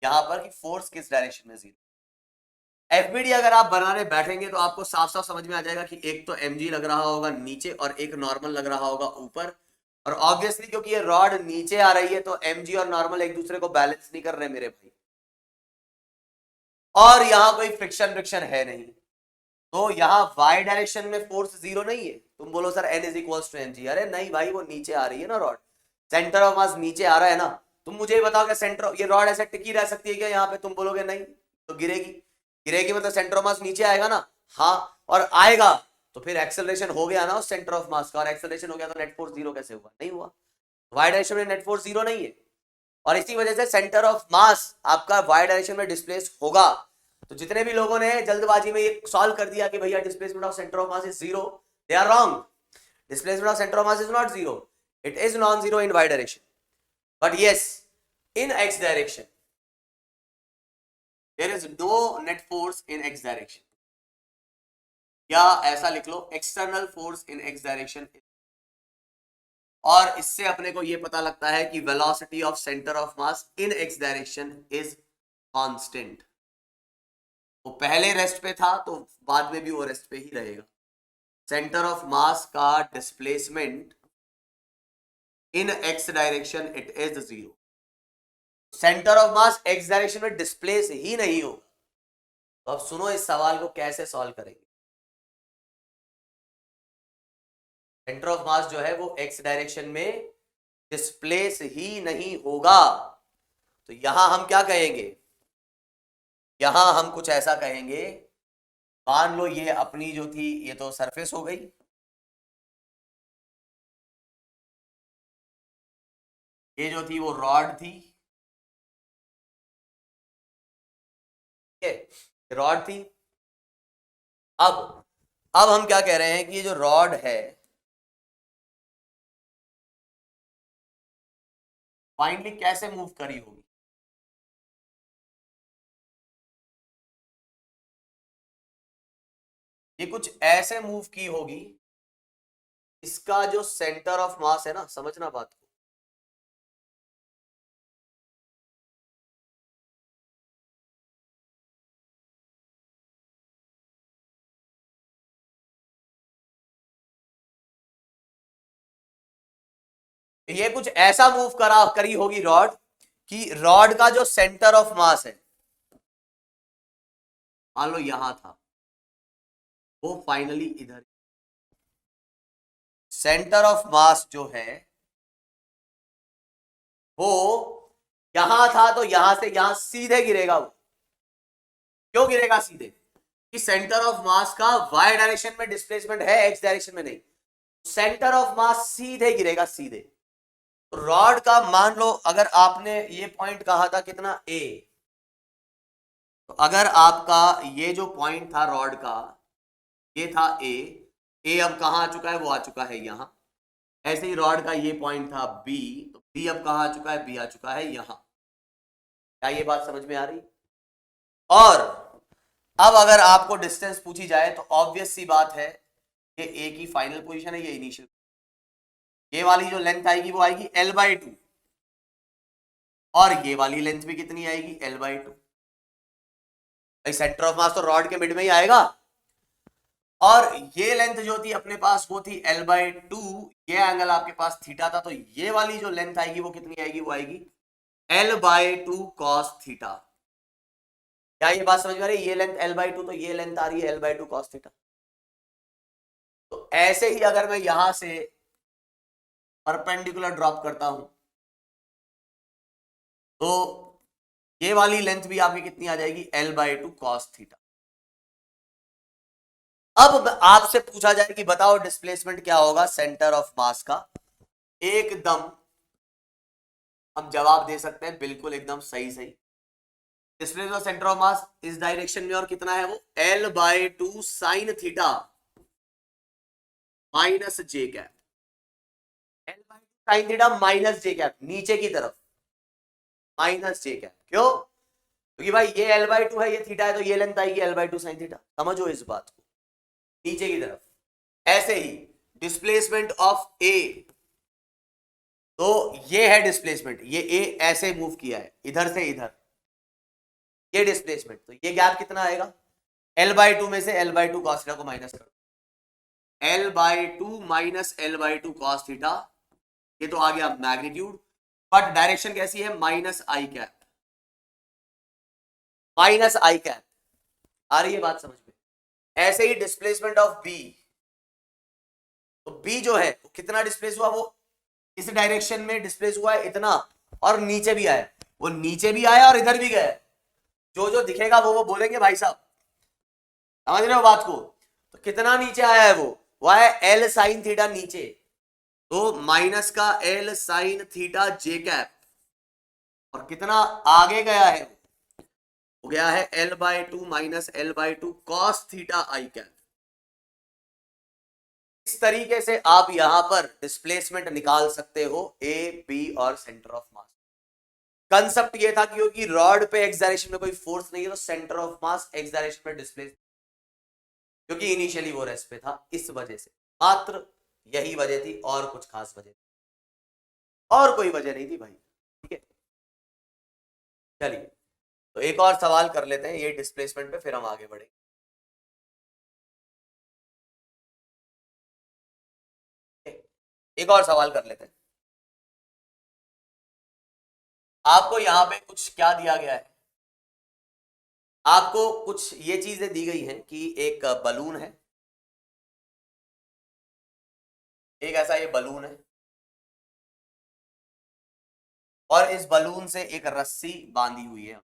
यहां पर कि फोर्स किस डायरेक्शन में 0। एफबीडी अगर आप बनाने बैठेंगे तो आपको साफ साफ समझ में आ जाएगा कि एक तो एमजी लग रहा होगा नीचे और एक नॉर्मल लग रहा होगा ऊपर, और ऑब्वियसली क्योंकि ये रॉड नीचे आ रही है तो एमजी और नॉर्मल एक दूसरे को बैलेंस नहीं कर रहे मेरे भाई, और यहां कोई फ्रिक्शन है नहीं, तो यहां वाई डायरेक्शन में फोर्स 0 नहीं है। तुम बोलो sir N is equals to mg, अरे नहीं भाई, वो नीचे आ रही है ना रॉड, सेंटर ऑफ मास नीचे आ रहा है ना। तुम मुझे बताओ कि सेंटर, ये रॉड ऐसे टिकी रह सकती है क्या यहाँ पे, तुम बोलोगे नहीं, तो गिरेगी, गिरेगी मतलब सेंटर ऑफ मास नीचे आएगा ना, हाँ, और आएगा तो फिर एक्सेलरेशन हो गया ना उस सेंटर ऑफ मास का, और एक्सेलरेशन हो गया तो नेट फोर्स 0 कैसे हुआ, नहीं हुआ। वाई डायरेक्शन में नेट फोर्स 0 नहीं है, और इसी वजह से सेंटर ऑफ मास आपका वाई डायरेक्शन में डिस्प्लेस होगा। तो जितने भी लोगों ने जल्दबाजी में ये सॉल्व कर दिया कि भैया displacement of centre of mass is 0, they are wrong. Displacement of centre of mass is not 0, it is non 0 in Y direction, but yes in x direction there is no net force in x direction, या ऐसा लिख लो external force in x direction और इससे अपने को ये पता लगता है कि velocity of centre of mass in X direction is constant. वो पहले रेस्ट पे था तो बाद में भी वो रेस्ट पे ही रहेगा। सेंटर ऑफ मास का displacement in X direction it is 0। Centre of mass x direction में डिस्प्लेस ही नहीं होगा। तो अब सुनो इस सवाल को कैसे सॉल्व करेंगे। सेंटर ऑफ मास जो है वो एक्स डायरेक्शन में डिस्प्लेस ही नहीं होगा। तो यहां हम क्या कहेंगे, यहां हम कुछ ऐसा कहेंगे, मान लो ये अपनी जो थी ये तो सरफेस हो गई, ये जो थी वो रॉड थी, रॉड थी। अब हम क्या कह रहे हैं कि ये जो रॉड है फाइनली कैसे मूव करी होगी। ये कुछ ऐसे मूव की होगी, इसका जो सेंटर ऑफ मास है ना, समझना बात को, ये कुछ ऐसा मूव करी होगी रॉड कि रॉड का जो सेंटर ऑफ मास है, मान लो यहां था, वो फाइनली इधर, सेंटर ऑफ मास जो है वो यहां था तो यहां से यहां सीधे गिरेगा। वो क्यों गिरेगा सीधे, कि सेंटर ऑफ मास का वाई डायरेक्शन में डिस्प्लेसमेंट है, एक्स डायरेक्शन में नहीं। सेंटर ऑफ मास सीधे गिरेगा सीधे। तो रॉड का मान लो अगर आपने ये पॉइंट कहा था कितना ए, तो अगर आपका ये जो पॉइंट था रॉड का ये था ए अब कहां आ चुका है, वो आ चुका है यहां। ऐसे ही रॉड का ये पॉइंट था बी, तो बी अब कहां आ चुका है, बी आ चुका है यहां। क्या ये बात समझ में आ रही। और अब अगर आपको डिस्टेंस पूछी जाए तो ऑब्वियस सी बात है, ये ए की फाइनल पोजीशन है, ये इनिशियल, ये वाली जो लेंथ आएगी वो आएगी l/2, और ये वाली लेंथ भी कितनी आएगी, l/2। भाई सेंटर ऑफ मास तो रॉड के मिड में ही आएगा, और ये लेंथ जो थी अपने पास वो थी l/2, ये एंगल आपके पास थीटा था, तो ये वाली जो लेंथ आएगी वो कितनी आएगी, वो आएगी l/2 cos थीटा। क्या ये बात समझ में आ रही है, ये लेंथ l/2 तो ये लेंथ आ रही है l/2 cos थीटा। तो ऐसे ही अगर मैं यहां से परपेंडिकुलर ड्रॉप करता हूं तो ये वाली लेंथ भी आपकी कितनी आ जाएगी, l/2 cos थीटा। अब आपसे पूछा जाए कि बताओ डिस्प्लेसमेंट क्या होगा सेंटर ऑफ मास का, एकदम हम जवाब दे सकते हैं बिल्कुल एकदम सही सही। Displacement of centre of mass इस डायरेक्शन में और कितना है वो l/2 sin theta minus J cap, l/2 sin theta minus J cap, नीचे की तरफ माइनस जे कैप। क्यों, क्योंकि भाई ये l/2 है, ये थीटा है, तो ये लेंथ आएगी l/2 sin थीटा। समझो इस बात को, नीचे की तरफ। ऐसे ही डिस्प्लेसमेंट ऑफ ए, तो ये है डिस्प्लेसमेंट, ये ए ऐसे मूव किया है इधर से इधर, ये डिस्प्लेसमेंट, तो ये गैप कितना आएगा, l/2 में से l/2 cos थीटा को माइनस करो, l/2 minus l/2 cos theta, ये तो आ गया मैग्नीट्यूड, बट डायरेक्शन कैसी है, माइनस आई कैप, माइनस आई कैप। आ रही है बात समझ में। ऐसे ही डिस्प्लेसमेंट ऑफ बी, तो बी जो है वो कितना डिस्प्लेस हुआ, वो इस डायरेक्शन में डिस्प्लेस हुआ है इतना, और नीचे भी आया, वो नीचे भी आया और इधर भी गया। जो जो दिखेगा वो बोलेंगे भाई साहब, समझ रहे हो बात को। तो कितना नीचे आया है वो आया एल साइन थीटा नीचे, तो माइनस का L sine theta J cap, और कितना आगे गया है, हो गया है l/2 minus l/2 cos theta I cap. इस तरीके से आप यहां पर डिस्प्लेसमेंट निकाल सकते हो ए बी और सेंटर ऑफ मास। कंसेप्ट ये था क्योंकि रॉड पे एक्स डायरेक्शन में कोई फोर्स नहीं है, तो centre of mass x direction में डिस्प्लेस, क्योंकि इनिशियली वो रेस्ट पे था, इस वजह से, मात्र यही वजह थी और कुछ खास वजह। और कोई वजह नहीं थी भाई। ठीक है, चलिए तो एक और सवाल कर लेते हैं ये डिस्प्लेसमेंट पे, फिर हम आगे बढ़ेंगे। एक और सवाल कर लेते हैं। आपको यहां पे कुछ क्या दिया गया है, आपको कुछ ये चीजें दी गई हैं कि एक बलून है, एक ऐसा ये बलून है, और इस बलून से एक रस्सी बांधी हुई है।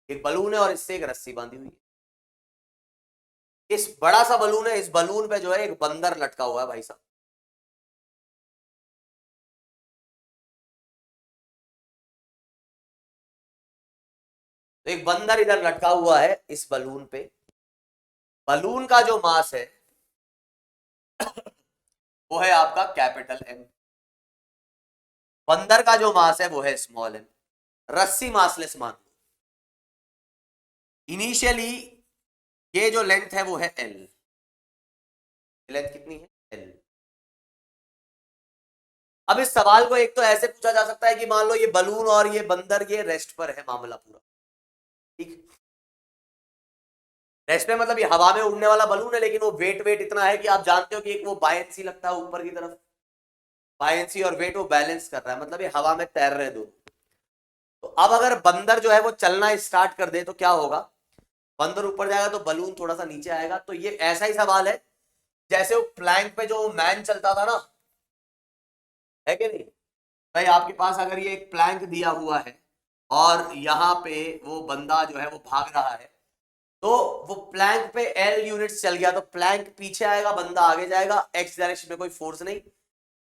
एक बलून है और इससे एक रस्सी बांधी हुई है। इस बड़ा सा बलून है, इस बलून पे जो है एक बंदर लटका हुआ है भाई साहब। तो एक बंदर इधर लटका हुआ है इस बलून पे। बलून का जो मास है वो है आपका कैपिटल एम, बंदर का जो मास है वो है स्मॉल एम, रस्सी मासलेस मान लो। इनिशियली ये जो लेंथ है वो है एल, लेंथ कितनी है एल। अब इस सवाल को एक तो ऐसे पूछा जा सकता है कि मान लो ये बलून और ये बंदर ये रेस्ट पर है मामला पूरा, ठीक। रेस्ट पे मतलब ये हवा में उड़ने वाला बलून है, लेकिन वो वेट इतना है कि आप जानते हो कि एक वो बायंसी लगता है ऊपर की तरफ, बायंसी और वेट वो बैलेंस कर रहा है, मतलब ये हवा में तैर रहे दो। तो अब अगर बंदर जो है वो चलना स्टार्ट कर दे तो क्या होगा, बंदर ऊपर जाएगा तो बलून थोड़ा सा नीचे आएगा। तो ये ऐसा ही सवाल है जैसे वो प्लैंक पे जो मैन चलता था ना, है कि नहीं भाई। आपके पास अगर ये एक प्लैंक दिया हुआ है और यहाँ पे वो बंदा जो है वो भाग रहा है, तो वो प्लैंक पे एल यूनिट्स चल गया तो प्लैंक पीछे आएगा, बंदा आगे जाएगा, एक्स डायरेक्शन में कोई फोर्स नहीं।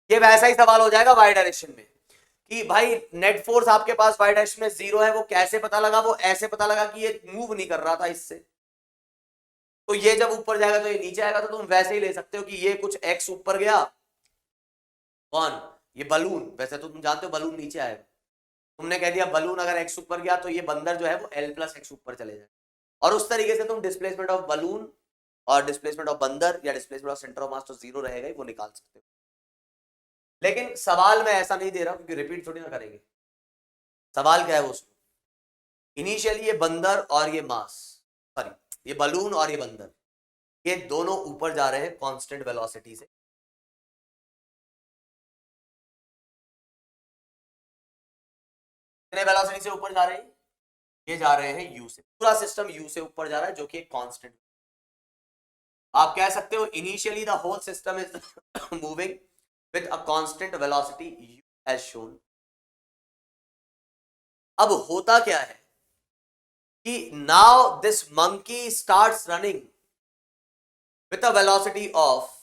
ये वैसा ही सवाल हो जाएगा वाई डायरेक्शन में कि भाई नेट फोर्स आपके पास वाई डायरेक्शन में 0 है, वो कैसे पता लगा, वो ऐसे पता लगा कि ये मूव नहीं कर रहा था इससे, तो ये जब ऊपर जाएगा तो ये नीचे आएगा। तो तुम वैसे ही ले सकते हो कि ये कुछ एक्स ऊपर गया, कौन, ये बलून, वैसे तो तुम जानते हो बलून नीचे आएगा, तुमने कह दिया बलून अगर एक्स ऊपर गया तो ये बंदर जो है वो एल प्लस एक्स ऊपर चले जाए, और उस तरीके से तुम डिस्प्लेसमेंट ऑफ बलून और डिस्प्लेसमेंट ऑफ बंदर या displacement of centre of mass तो 0 रहेगा ही, वो निकाल सकते हो। लेकिन सवाल में ऐसा नहीं दे रहा क्योंकि रिपीट थोड़ी ना करेंगे। सवाल क्या है वो सुनो, इनिशियली ये बंदर और ये मास, सॉरी ये बलून और ये बंदर, ये दोनों ऊपर जा रहे हैं कांस्टेंट वेलोसिटी से। कितने वेलोसिटी से ऊपर जा रहे हैं, ये जा रहे हैं यू से, पूरा सिस्टम यू से ऊपर जा रहा है जो कि एक कांस्टेंट। आप कह सकते हो initially the whole system is moving with a constant velocity u as shown। अब होता क्या है कि now this monkey starts running with a velocity of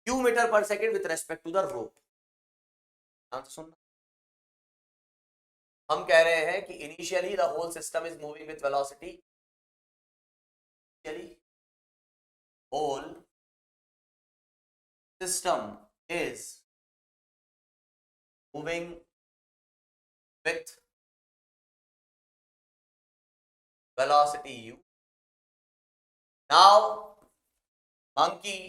u metre पर second with respect to the rope. तो सुनना, हम कह रहे हैं कि initially the whole system is moving with velocity, whole system is moving with velocity u. Now monkey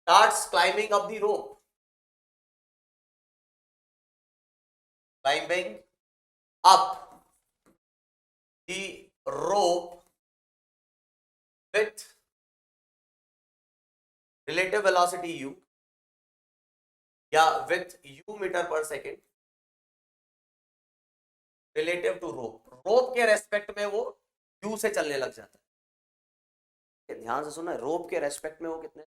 starts climbing up the rope, climbing up the rope with relative velocity u या with u मीटर पर सेकेंड रिलेटिव टू रोप। रोप के रेस्पेक्ट में वो u से चलने लग जाता है। ध्यान से सुना, रोप के रेस्पेक्ट में वो कितने,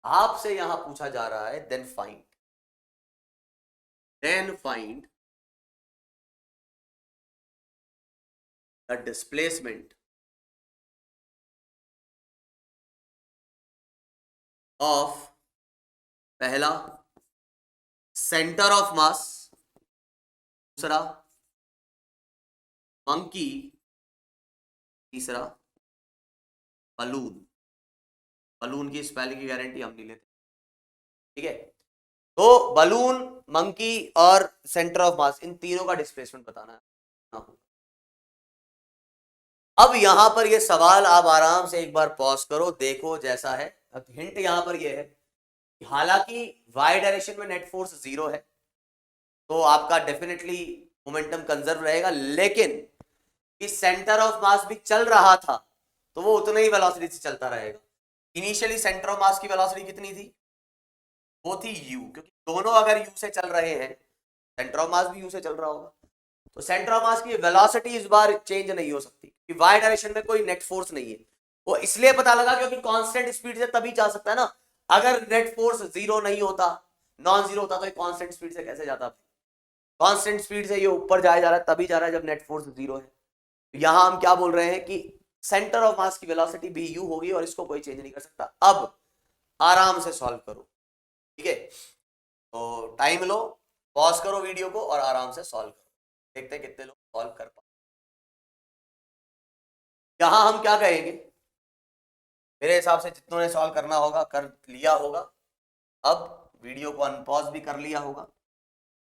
आपसे यहां पूछा जा रहा है then find the displacement of, पहला सेंटर ऑफ मास, दूसरा मंकी, तीसरा बलून। बलून की स्पेलिंग की गारंटी हम नहीं लेते, ठीक है। तो बलून, मंकी और सेंटर ऑफ मास, इन तीनों का डिस्प्लेसमेंट बताना है। अब यहां पर ये सवाल आप आराम से एक बार पॉज करो, देखो जैसा है। अब हिंट यहां पर ये है, हालांकि वाई डायरेक्शन में नेट फोर्स 0 है तो आपका डेफिनेटली मोमेंटम कंजर्व रहेगा, लेकिन इस सेंटर ऑफ मास भी चल रहा था तो वो उतना ही वेलोसिटी से चलता रहेगा। इनिशियली सेंटर ऑफ मास की वेलोसिटी कितनी थी? वो थी u, क्योंकि दोनों अगर u से चल रहे हैं, सेंटर ऑफ मास भी u से चल रहा होगा, तो सेंटर ऑफ मास की वेलोसिटी इस बार चेंज नहीं हो सकती कि वाई डायरेक्शन में कोई नेट फोर्स नहीं है। वो इसलिए पता लगा क्योंकि कांस्टेंट स्पीड से तभी जा सकता है ना। अगर नेट फोर्स 0 नहीं होता, नॉन 0 होता, तो कांस्टेंट स्पीड से कैसे जाता? कांस्टेंट स्पीड से ये ऊपर जाया जा रहा है, तभी जा रहा है जब नेट फोर्स 0 है। यहां हम क्या बोल रहे हैं कि सेंटर ऑफ मास की वेलोसिटी भी u होगी और इसको कोई चेंज नहीं कर सकता। अब आराम से सॉल्व करो, ठीक है? तो टाइम लो, पॉज करो वीडियो को और आराम से सॉल्व करो, देखते हैं कितने लोग सॉल्व कर पाए। यहां हम क्या कहेंगे, मेरे हिसाब से जितनों ने सॉल्व करना होगा कर लिया होगा, अब वीडियो को अनपॉज भी कर लिया होगा,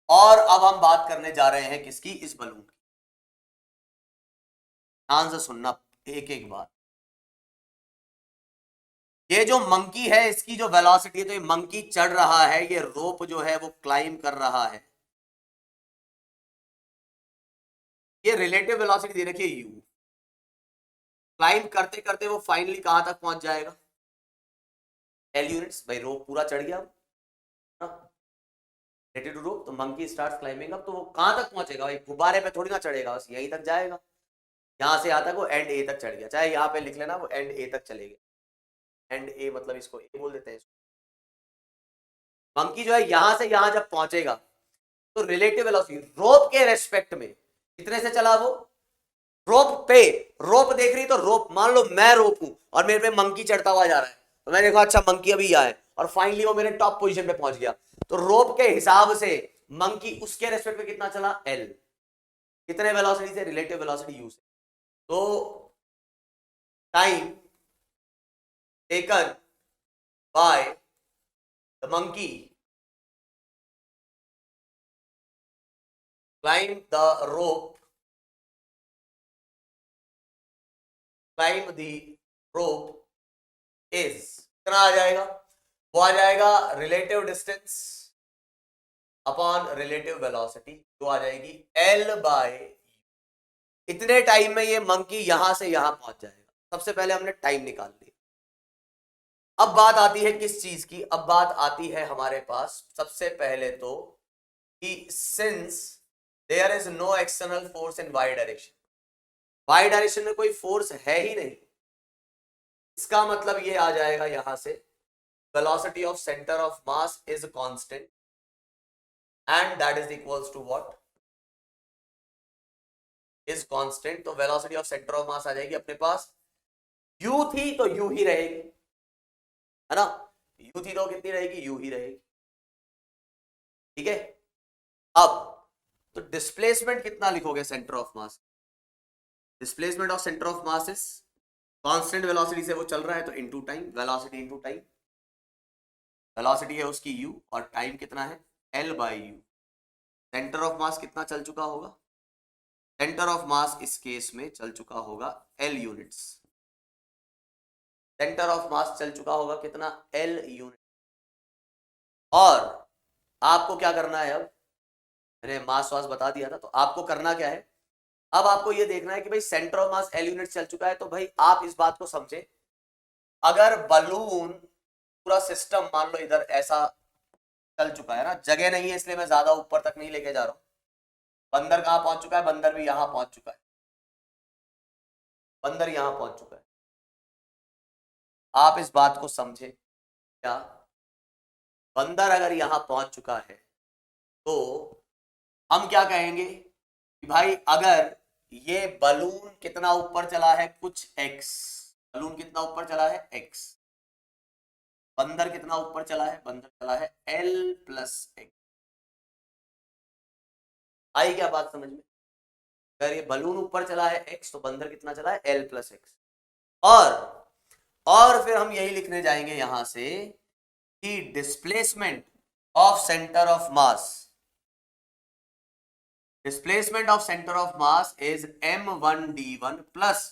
और अब हम बात करने जा रहे हैं किसकी? इस बलून की। ध्यान से सुनना एक एक बार। ये जो मंकी है इसकी जो वेलोसिटी है, तो ये मंकी चढ़ रहा है, ये रोप जो है वो क्लाइम कर रहा है, ये रिलेटिव वेलोसिटी दे रखी है u। क्लाइम करते करते वो फाइनली कहां तक पहुंच जाएगा? L units. भाई रोप पूरा चढ़ गया रिलेटेड टू रोप, तो मंकी स्टार्ट्स क्लाइंबिंग अप, तो वो कहां तक पहुंचेगा? भाई गुब्बारे पे थोड़ी ना चढ़ेगा, बस यहीं तक जाएगा। यहां से यहां तक वो एंड ए तक चढ़ गया, चाहे यहां पे लिख लेना वो एंड ए तक चले गए। एंड ए मतलब इसको ए बोल देते हैं। मंकी जो है यहां से यहां जब पहुंचेगा तो रिलेटिव वेलोसिटी रोप के रेस्पेक्ट में कितने से चला वो? रोप पे, रोप देख रही तो रोप, मान लो मैं रोप हूं और मेरे पे मंकी चढ़ता हुआ जा रहा है, तो मैं देखो अच्छा मंकी अभी यहाँ है और फाइनली वो मेरे टॉप पोजीशन पे पहुंच गया, तो रोप के हिसाब से मंकी उसके रेस्पेक्ट में कितना चला? एल। कितने वेलोसिटी से? रिलेटिव वेलोसिटी यू से। तो time taken by the monkey climb the rope, climb the rope is कितना आ जाएगा? वो आ जाएगा relative distance upon relative velocity, तो आ जाएगी L बाय। इतने टाइम में ये मंकी यहां से यहां पहुंच जाएगा। सबसे पहले हमने टाइम निकाल लिया। अब बात आती है किस चीज की? अब बात आती है हमारे पास सबसे पहले तो कि since there is no external force in Y direction, Y direction में कोई फोर्स है ही नहीं, इसका मतलब ये आ जाएगा यहां से velocity of centre of mass is constant and that is equals to what? Is constant. तो velocity of centre of mass आ जाएगी अपने पास, u थी तो u ही रहेगी, है ना? u थी तो कितनी रहेगी? u ही रहेगी, ठीक है? अब तो डिस्प्लेसमेंट कितना लिखोगे centre of mass? Displacement of centre of mass is constant velocity से वो चल रहा है तो into time, velocity into time. Velocity है उसकी u और टाइम कितना है? L by u। Centre of mass कितना चल चुका होगा? सेंटर ऑफ मास इस केस में चल चुका होगा L यूनिट्स। सेंटर ऑफ मास चल चुका होगा कितना? L unit. और आपको क्या करना है? अब मैंने मास वास बता दिया था, तो आपको करना क्या है? अब आपको यह देखना है कि भाई centre of mass L unit चल चुका है, तो भाई आप इस बात को समझे, अगर बलून पूरा सिस्टम मान लो इधर ऐसा चल चुका है ना, जगह नहीं है इसलिए मैं ज्यादा ऊपर तक नहीं लेके जा रहा हूं। बंदर कहां पहुंच चुका है? बंदर भी यहां पहुंच चुका है, बंदर यहां पहुंच चुका है। आप इस बात को समझे क्या? बंदर अगर यहां पहुंच चुका है तो हम क्या कहेंगे कि भाई अगर ये बलून कितना ऊपर चला है? कुछ x। बलून कितना ऊपर चला है? x। बंदर कितना ऊपर चला है? बंदर चला है L प्लस x। आई क्या बात समझ में? अगर ये बलून ऊपर चला है x तो बंदर कितना चला है? L plus x। और फिर हम यही लिखने जाएंगे यहां से कि displacement of centre of mass, displacement of centre of mass is m1 d1 plus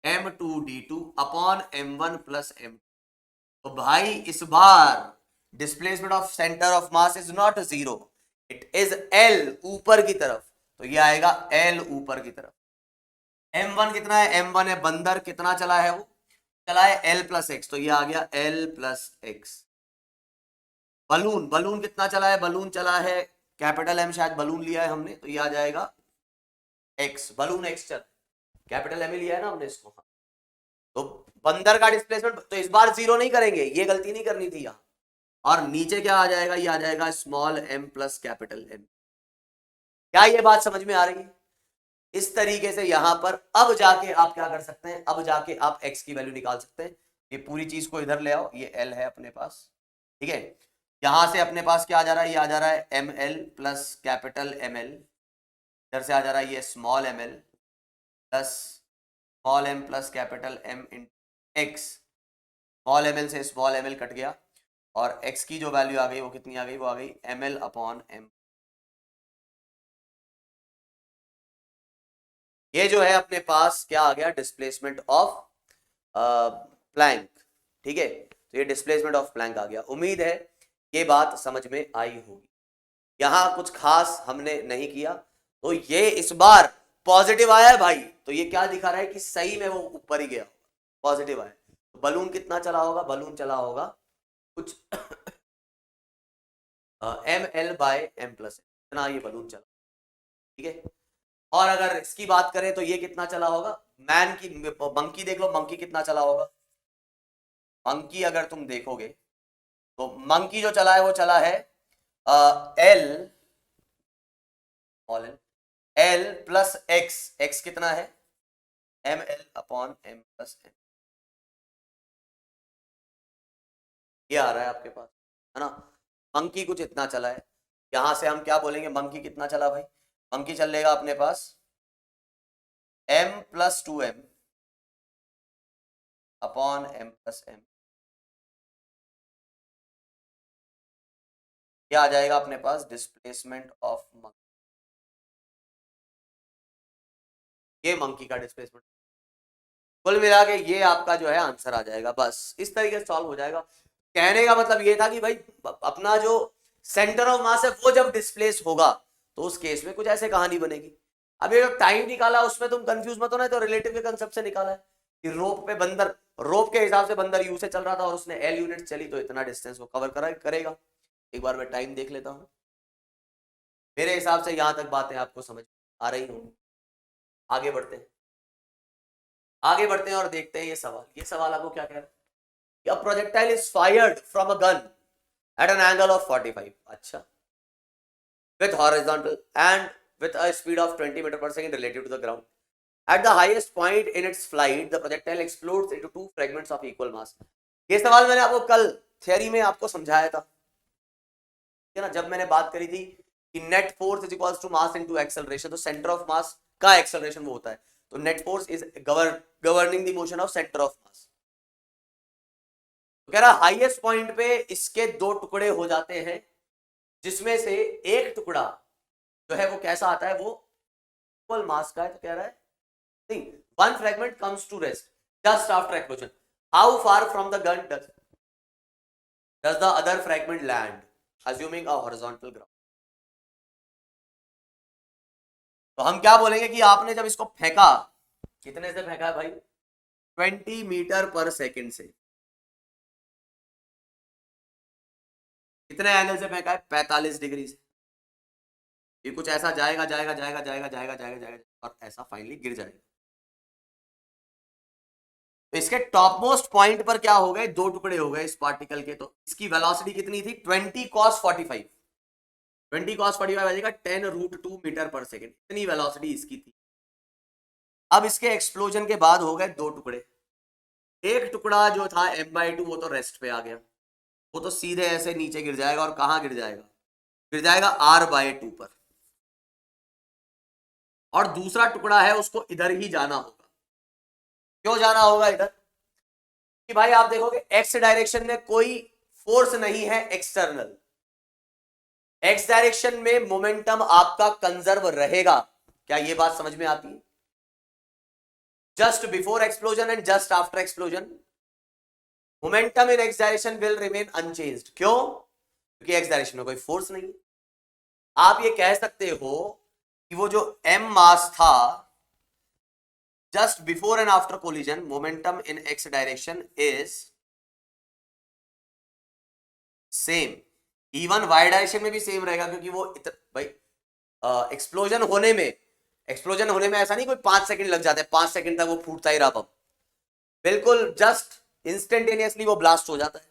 m2d2 upon m1 plus m। तो भाई इस बार displacement of centre of mass is not zero, it is L ऊपर की तरफ। तो ये आएगा L ऊपर की तरफ। m1 कितना है? m1 है बंदर, कितना चला है? वो चला है L प्लस एक्स, तो ये आ गया L plus x. Balloon, balloon कितना चला है? बलून चला है कैपिटल M, शायद बलून लिया है हमने, तो ये आ जाएगा x, बलून x चल, कैपिटल M ही लिया है ना हमने इसको। तो बंदर का डिस्प्लेसमेंट, तो इस बार जीरो नहीं करेंगे, ये गलती नहीं करनी थी यहाँ। और नीचे क्या आ जाएगा? ये आ जाएगा small m plus capital M। क्या ये बात समझ में आ रही है? इस तरीके से यहां पर अब जाके आप क्या कर सकते हैं? अब जाके आप x की वैल्यू निकाल सकते हैं। ये पूरी चीज को इधर ले आओ, ये L है अपने पास, ठीक है। यहां से अपने पास क्या आ जा रहा है? ये आ जा रहा है ml प्लस कैपिटल ml, इधर से आ जा रहा है ये small ml plus small m plus capital m इन x। स्मॉल ml से स्मॉल ml कट गया, और x की जो वैल्यू आ गई वो कितनी आ गई? वो आ गई ml अपॉन m। ये जो है अपने पास क्या आ गया? डिस्प्लेसमेंट ऑफ प्लैंक, ठीक है। तो ये डिस्प्लेसमेंट ऑफ प्लैंक आ गया। उम्मीद है ये बात समझ में आई होगी। यहां कुछ खास हमने नहीं किया। तो ये इस बार पॉजिटिव आया है भाई, तो ये क्या दिखा रहा है कि सही में वो ऊपर ही गया, पॉजिटिव आया। तो बलून कितना चला होगा? बलून चला होगा कुछ ml बाय m प्लस इतना ये बलून चला, ठीक है। और अगर इसकी बात करें तो ये कितना चला होगा? मैन की, मंकी देख लो, मंकी कितना चला होगा? मंकी अगर तुम देखोगे तो मंकी जो चला है वो चला है L प्लस एक्स। एक्स कितना है? ml upon m plus m। ये आ रहा है आपके पास, है ना। मंकी कुछ इतना चला है। यहां से हम क्या बोलेंगे? मंकी कितना चला भाई? मंकी चलेगा अपने पास m plus 2m upon m plus m। क्या आ जाएगा अपने पास? Displacement of monkey. ये मंकी का डिस्प्लेसमेंट। कुल मिला के ये आपका जो है आंसर आ जाएगा। बस इस तरीके से सॉल्व हो जाएगा। कहने का मतलब ये था कि भाई अपना जो सेंटर ऑफ मास है वो जब डिस्प्लेस होगा तो उस केस में कुछ ऐसे कहानी बनेगी। अब ये जो टाइम निकाला उसमें तुम कंफ्यूज मत होना, तो रिलेटिव के कंसेप्ट से निकाला है कि रोप पे बंदर, रोप के हिसाब से बंदर यू से चल रहा था और उसने एल यूनिट चली, तो इतना डिस्टेंस वो कवर करेगा। एक बार मैं टाइम देख लेता हूं। मेरे हिसाब से यहां तक बातें आपको समझ आ रही होंगी। आगे बढ़ते हैं, आगे बढ़ते हैं और देखते हैं ये सवाल। ये सवाल आपको क्या कह रहा है? A projectile is fired from a gun at an angle of 45, अच्छा, with horizontal and with a speed of 20 meter per second relative to the ground. At the highest point in its flight, the projectile explodes into two fragments of equal mass. ये सवाल मैंने आपको कल थियरी में आपको समझाया था, है ना, जब मैंने बात करी थी कि net force is equals to mass into acceleration. तो सेंटर ऑफ मास का एक्सेलरेशन वो होता है, तो net force is governing the motion of centre of mass. तो कह रहा हाईएस्ट पॉइंट पे इसके दो टुकड़े हो जाते हैं, जिसमें से एक टुकड़ा जो है वो कैसा आता है? वो इक्वल मास का है। तो कह रहा है नहीं, one fragment comes to rest just after explosion. How far from the gun does the other fragment land assuming a horizontal ground? तो हम क्या बोलेंगे कि आपने जब इसको फेंका, कितने से फेंका है भाई? 20 मीटर पर सेकंड से। कितने एंगल से फेंका है? 45 डिग्री से। ये कुछ ऐसा जाएगा जाएगा जाएगा जाएगा जाएगा जाएगा जाएगा और ऐसा फाइनली गिर जाएगा। तो इसके टॉप मोस्ट पॉइंट पर क्या हो गए? दो टुकड़े हो गए इस पार्टिकल के। तो इसकी वेलोसिटी कितनी थी? 20 cos 45। 20 cos 45 आ जाएगा 10√2 मीटर पर सेकेंड। इतनी वेलोसिटी इसकी थी। अब इसके एक्सप्लोजन के बाद हो गए दो टुकड़े। एक टुकड़ा जो था m/2 वो तो रेस्ट पे आ गया, वो तो सीधे ऐसे नीचे गिर जाएगा। और कहां गिर जाएगा? गिर जाएगा r/2 पर। और दूसरा टुकड़ा है उसको इधर ही जाना होगा। क्यों जाना होगा इधर? कि भाई आप देखोगे एक्स डायरेक्शन में कोई फोर्स नहीं है एक्सटर्नल। एक्स डायरेक्शन में मोमेंटम आपका कंजर्व रहेगा। क्या ये बात समझ में आती है? just before explosion and just after explosion, momentum in x direction will remain unchanged. क्यों? क्योंकि x डायरेक्शन में कोई फोर्स नहीं है. आप ये कह सकते हो कि वो जो m मास था, just before and after collision, momentum in x direction is same. Even y direction में भी सेम रहेगा, क्योंकि वो भाई एक्सप्लोजन होने में ऐसा नहीं कोई 5 सेकंड लग जाते हैं, 5 सेकंड तक वो फूटता ही रहा बम. बिल्कुल जस्ट इंस्टेंटेनियसली वो ब्लास्ट हो जाता है.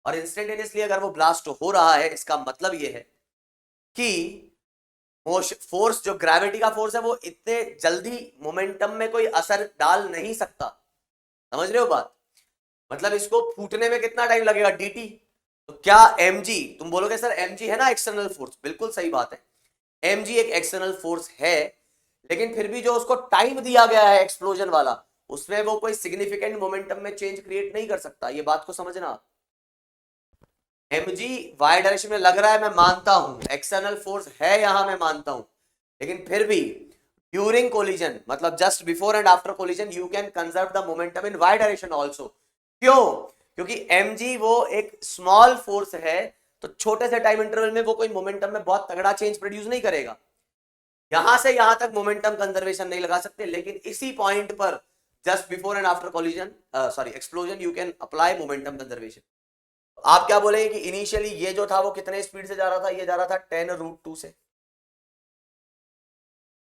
और इंस्टेंटेनियसली अगर वो ब्लास्ट हो रहा है, इसका मतलब ये है कि फोर्स, जो ग्रेविटी का फोर्स है, वो इतने जल्दी मोमेंटम में कोई असर डाल नहीं सकता. समझ रहे हो बात? मतलब इसको फूटने में कितना टाइम लगेगा, dt. तो क्या mg, तुम बोलोगे सर mg है ना एक्सटर्नल फोर्स, बिल्कुल सही बात है, mg एक एक्सटर्नल फोर्स है, लेकिन फिर भी जो उसको टाइम दिया गया है एक्सप्लोजन वाला, उसमें वो कोई सिग्निफिकेंट मोमेंटम में चेंज क्रिएट नहीं कर सकता. ये बात को समझना. mg y डायरेक्शन में लग रहा है, मैं मानता हूं, एक्सटर्नल फोर्स है यहां, मैं मानता हूं, लेकिन फिर भी ड्यूरिंग कोलिजन, मतलब just before and after collision, you can conserve the momentum in y direction also. क्यों? क्योंकि mg वो एक स्मॉल फोर्स है, तो छोटे से टाइम इंटरवल में वो कोई मोमेंटम में बहुत तगड़ा चेंज प्रोड्यूस नहीं करेगा. यहां से यहां तक मोमेंटम कंजर्वेशन नहीं लगा सकते, लेकिन इसी पॉइंट पर just before and after collision, explosion, you can apply momentum conservation. आप क्या बोलेंगे कि इनिशियली ये जो था वो कितने स्पीड से जा रहा था? ये जा रहा था 10√2 से.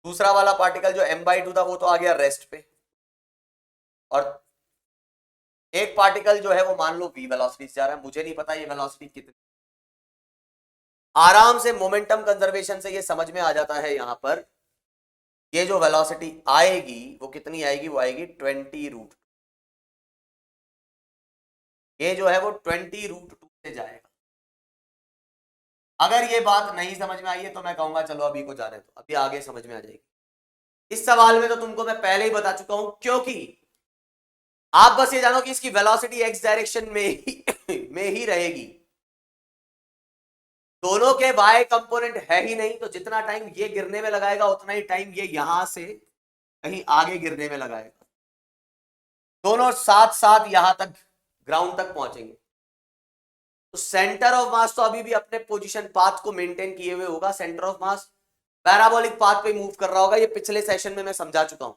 दूसरा वाला पार्टिकल जो m/2 था वो तो आ गया रेस्ट पे, और एक पार्टिकल जो है वो मान लो v वेलोसिटी से जा रहा है. मुझे नहीं पता ये वेलोसिटी कितनी. आराम से मोमेंटम कंजर्वेशन से ये समझ में आ जाता है. यहां पर ये जो वेलोसिटी आएगी वो कितनी आएगी? वो आएगी 20√2. ये जो है वो 20√2 से जाएगा. अगर ये बात नहीं समझ में आई है तो मैं कहूंगा चलो अभी को जाने दो, अभी आगे समझ में आ जाएगी. इस सवाल में तो तुमको मैं पहले ही बता चुका हूं, क्योंकि आप बस ये जानो कि इसकी वेलोसिटी एक्स डायरेक्शन में ही रहेगी. दोनों के y कंपोनेंट है ही नहीं, तो जितना टाइम ये गिरने में लगाएगा उतना ही टाइम ये यहां से कहीं आगे गिरने में लगाएगा. दोनों साथ साथ यहां तक ग्राउंड तक पहुंचेंगे. तो सेंटर ऑफ मास तो अभी भी अपने पोजीशन पाथ को मेंटेन किए हुए होगा. Centre of mass parabolic path पे मूव कर रहा होगा. ये पिछले सेशन में मैं समझा चुका हूं.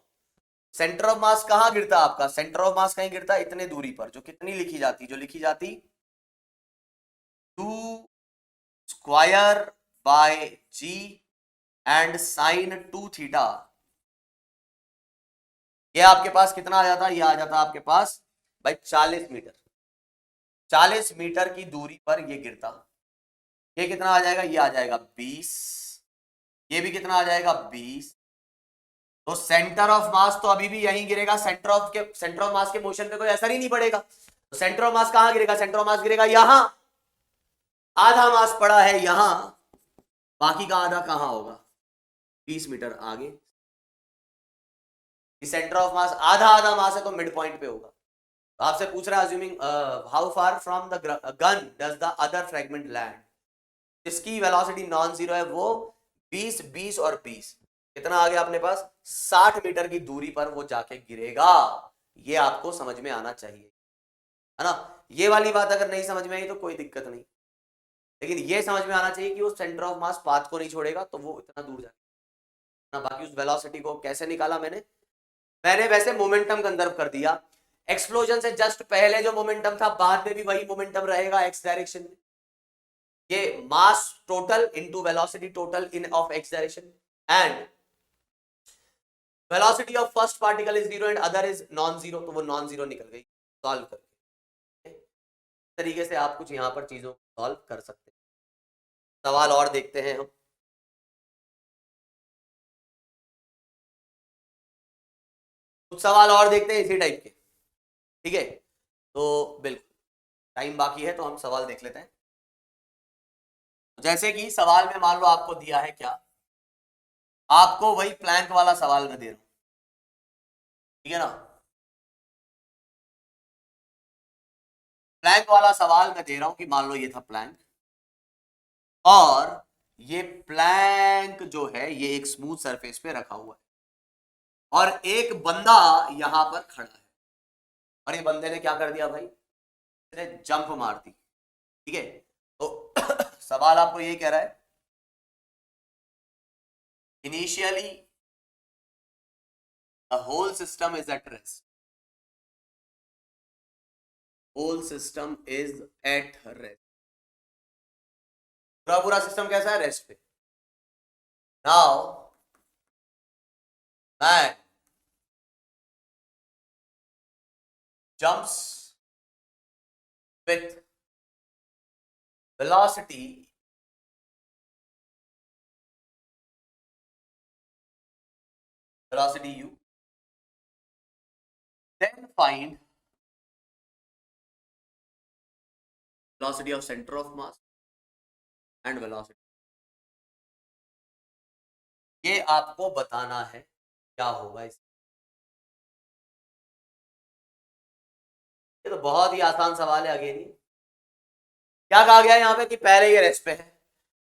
सेंटर ऑफ मास कहां गिरता आपका? सेंटर ऑफ मास कहीं गिरता इतने दूरी पर, जो कितनी लिखी जाती? जो लिखी जाती 2 square by g and sine 2 theta. ये आपके पास कितना आ जाता? ये आ जाता आपके पास भाई 40 मीटर. 40 मीटर की दूरी पर ये गिरता. ये कितना आ जाएगा? ये आ जाएगा 20. ये भी कितना आ जाएगा? 20. तो सेंटर ऑफ मास तो अभी भी यहीं गिरेगा. सेंटर ऑफ मास के मोशन पे कोई असर ही नहीं पड़ेगा. तो सेंटर ऑफ मास कहां गिरेगा? सेंटर ऑफ मास गिरेगा यहां. आधा मास पड़ा है यहां, बाकी का आधा कहां होगा? 20 मीटर आगे. सेंटर ऑफ मास आधा आधा मास है तो मिड पॉइंट पे होगा. तो आपसे पूछ रहा है assuming how far from the gun does the other fragment land. जिसकी वेलोसिटी नॉन जीरो है वो 20, 20 और 20 कितना आ गया अपने पास? 60 मीटर की दूरी पर वो जाके गिरेगा. ये आपको समझ में आना चाहिए, है ना. ये वाली बात अगर नहीं समझ में आई तो कोई दिक्कत नहीं, लेकिन ये समझ में आना चाहिए कि वो सेंटर ऑफ मास पाथ को नहीं छोड़ेगा तो वो इतना दूर जाएगा. बाकी उस वेलोसिटी को कैसे निकाला मैंने वैसे मोमेंटम कंजर्व कर दिया. एक्सप्लोजन से जस्ट पहले जो मोमेंटम था बाद में भी वही मोमेंटम रहेगा एक्स डायरेक्शन में. ये mass total into velocity total in of x direction, and velocity of first particle is zero and other is non zero, तो वो नॉन जीरो निकल गई सॉल्व करके. इस तरीके से आप कुछ यहां पर चीजों को सॉल्व कर सकते हैं. सवाल और देखते हैं हम. कुछ सवाल और देखते हैं इसी टाइप के. ठीक है, तो बिल्कुल टाइम बाकी है तो हम सवाल देख लेते हैं. जैसे कि सवाल में मान लो आपको दिया है क्या, आपको वही प्लैंक वाला सवाल में दे रहा हूं. ठीक है ना, प्लैंक वाला सवाल मैं दे रहा हूं कि मान लो ये था प्लैंक, और ये प्लैंक जो है ये एक स्मूथ सरफेस पे रखा हुआ है, और एक बंदा यहां पर खड़ा है और ये बंदे ने क्या कर दिया भाई, इसने जंप मार दी। ठीक है, तो सवाल आपको ये कह रहा है initially the whole system is at rest, whole system is at rest, पूरा पूरा सिस्टम कैसा है, रेस्ट पे। Now man jumps with velocity u, then find velocity of center of mass and velocity। ये आपको बताना है क्या होगा इस, ये तो बहुत ही आसान सवाल है। अगेन क्या कहा गया है यहाँ पे कि पहले ये रेस्ट पे है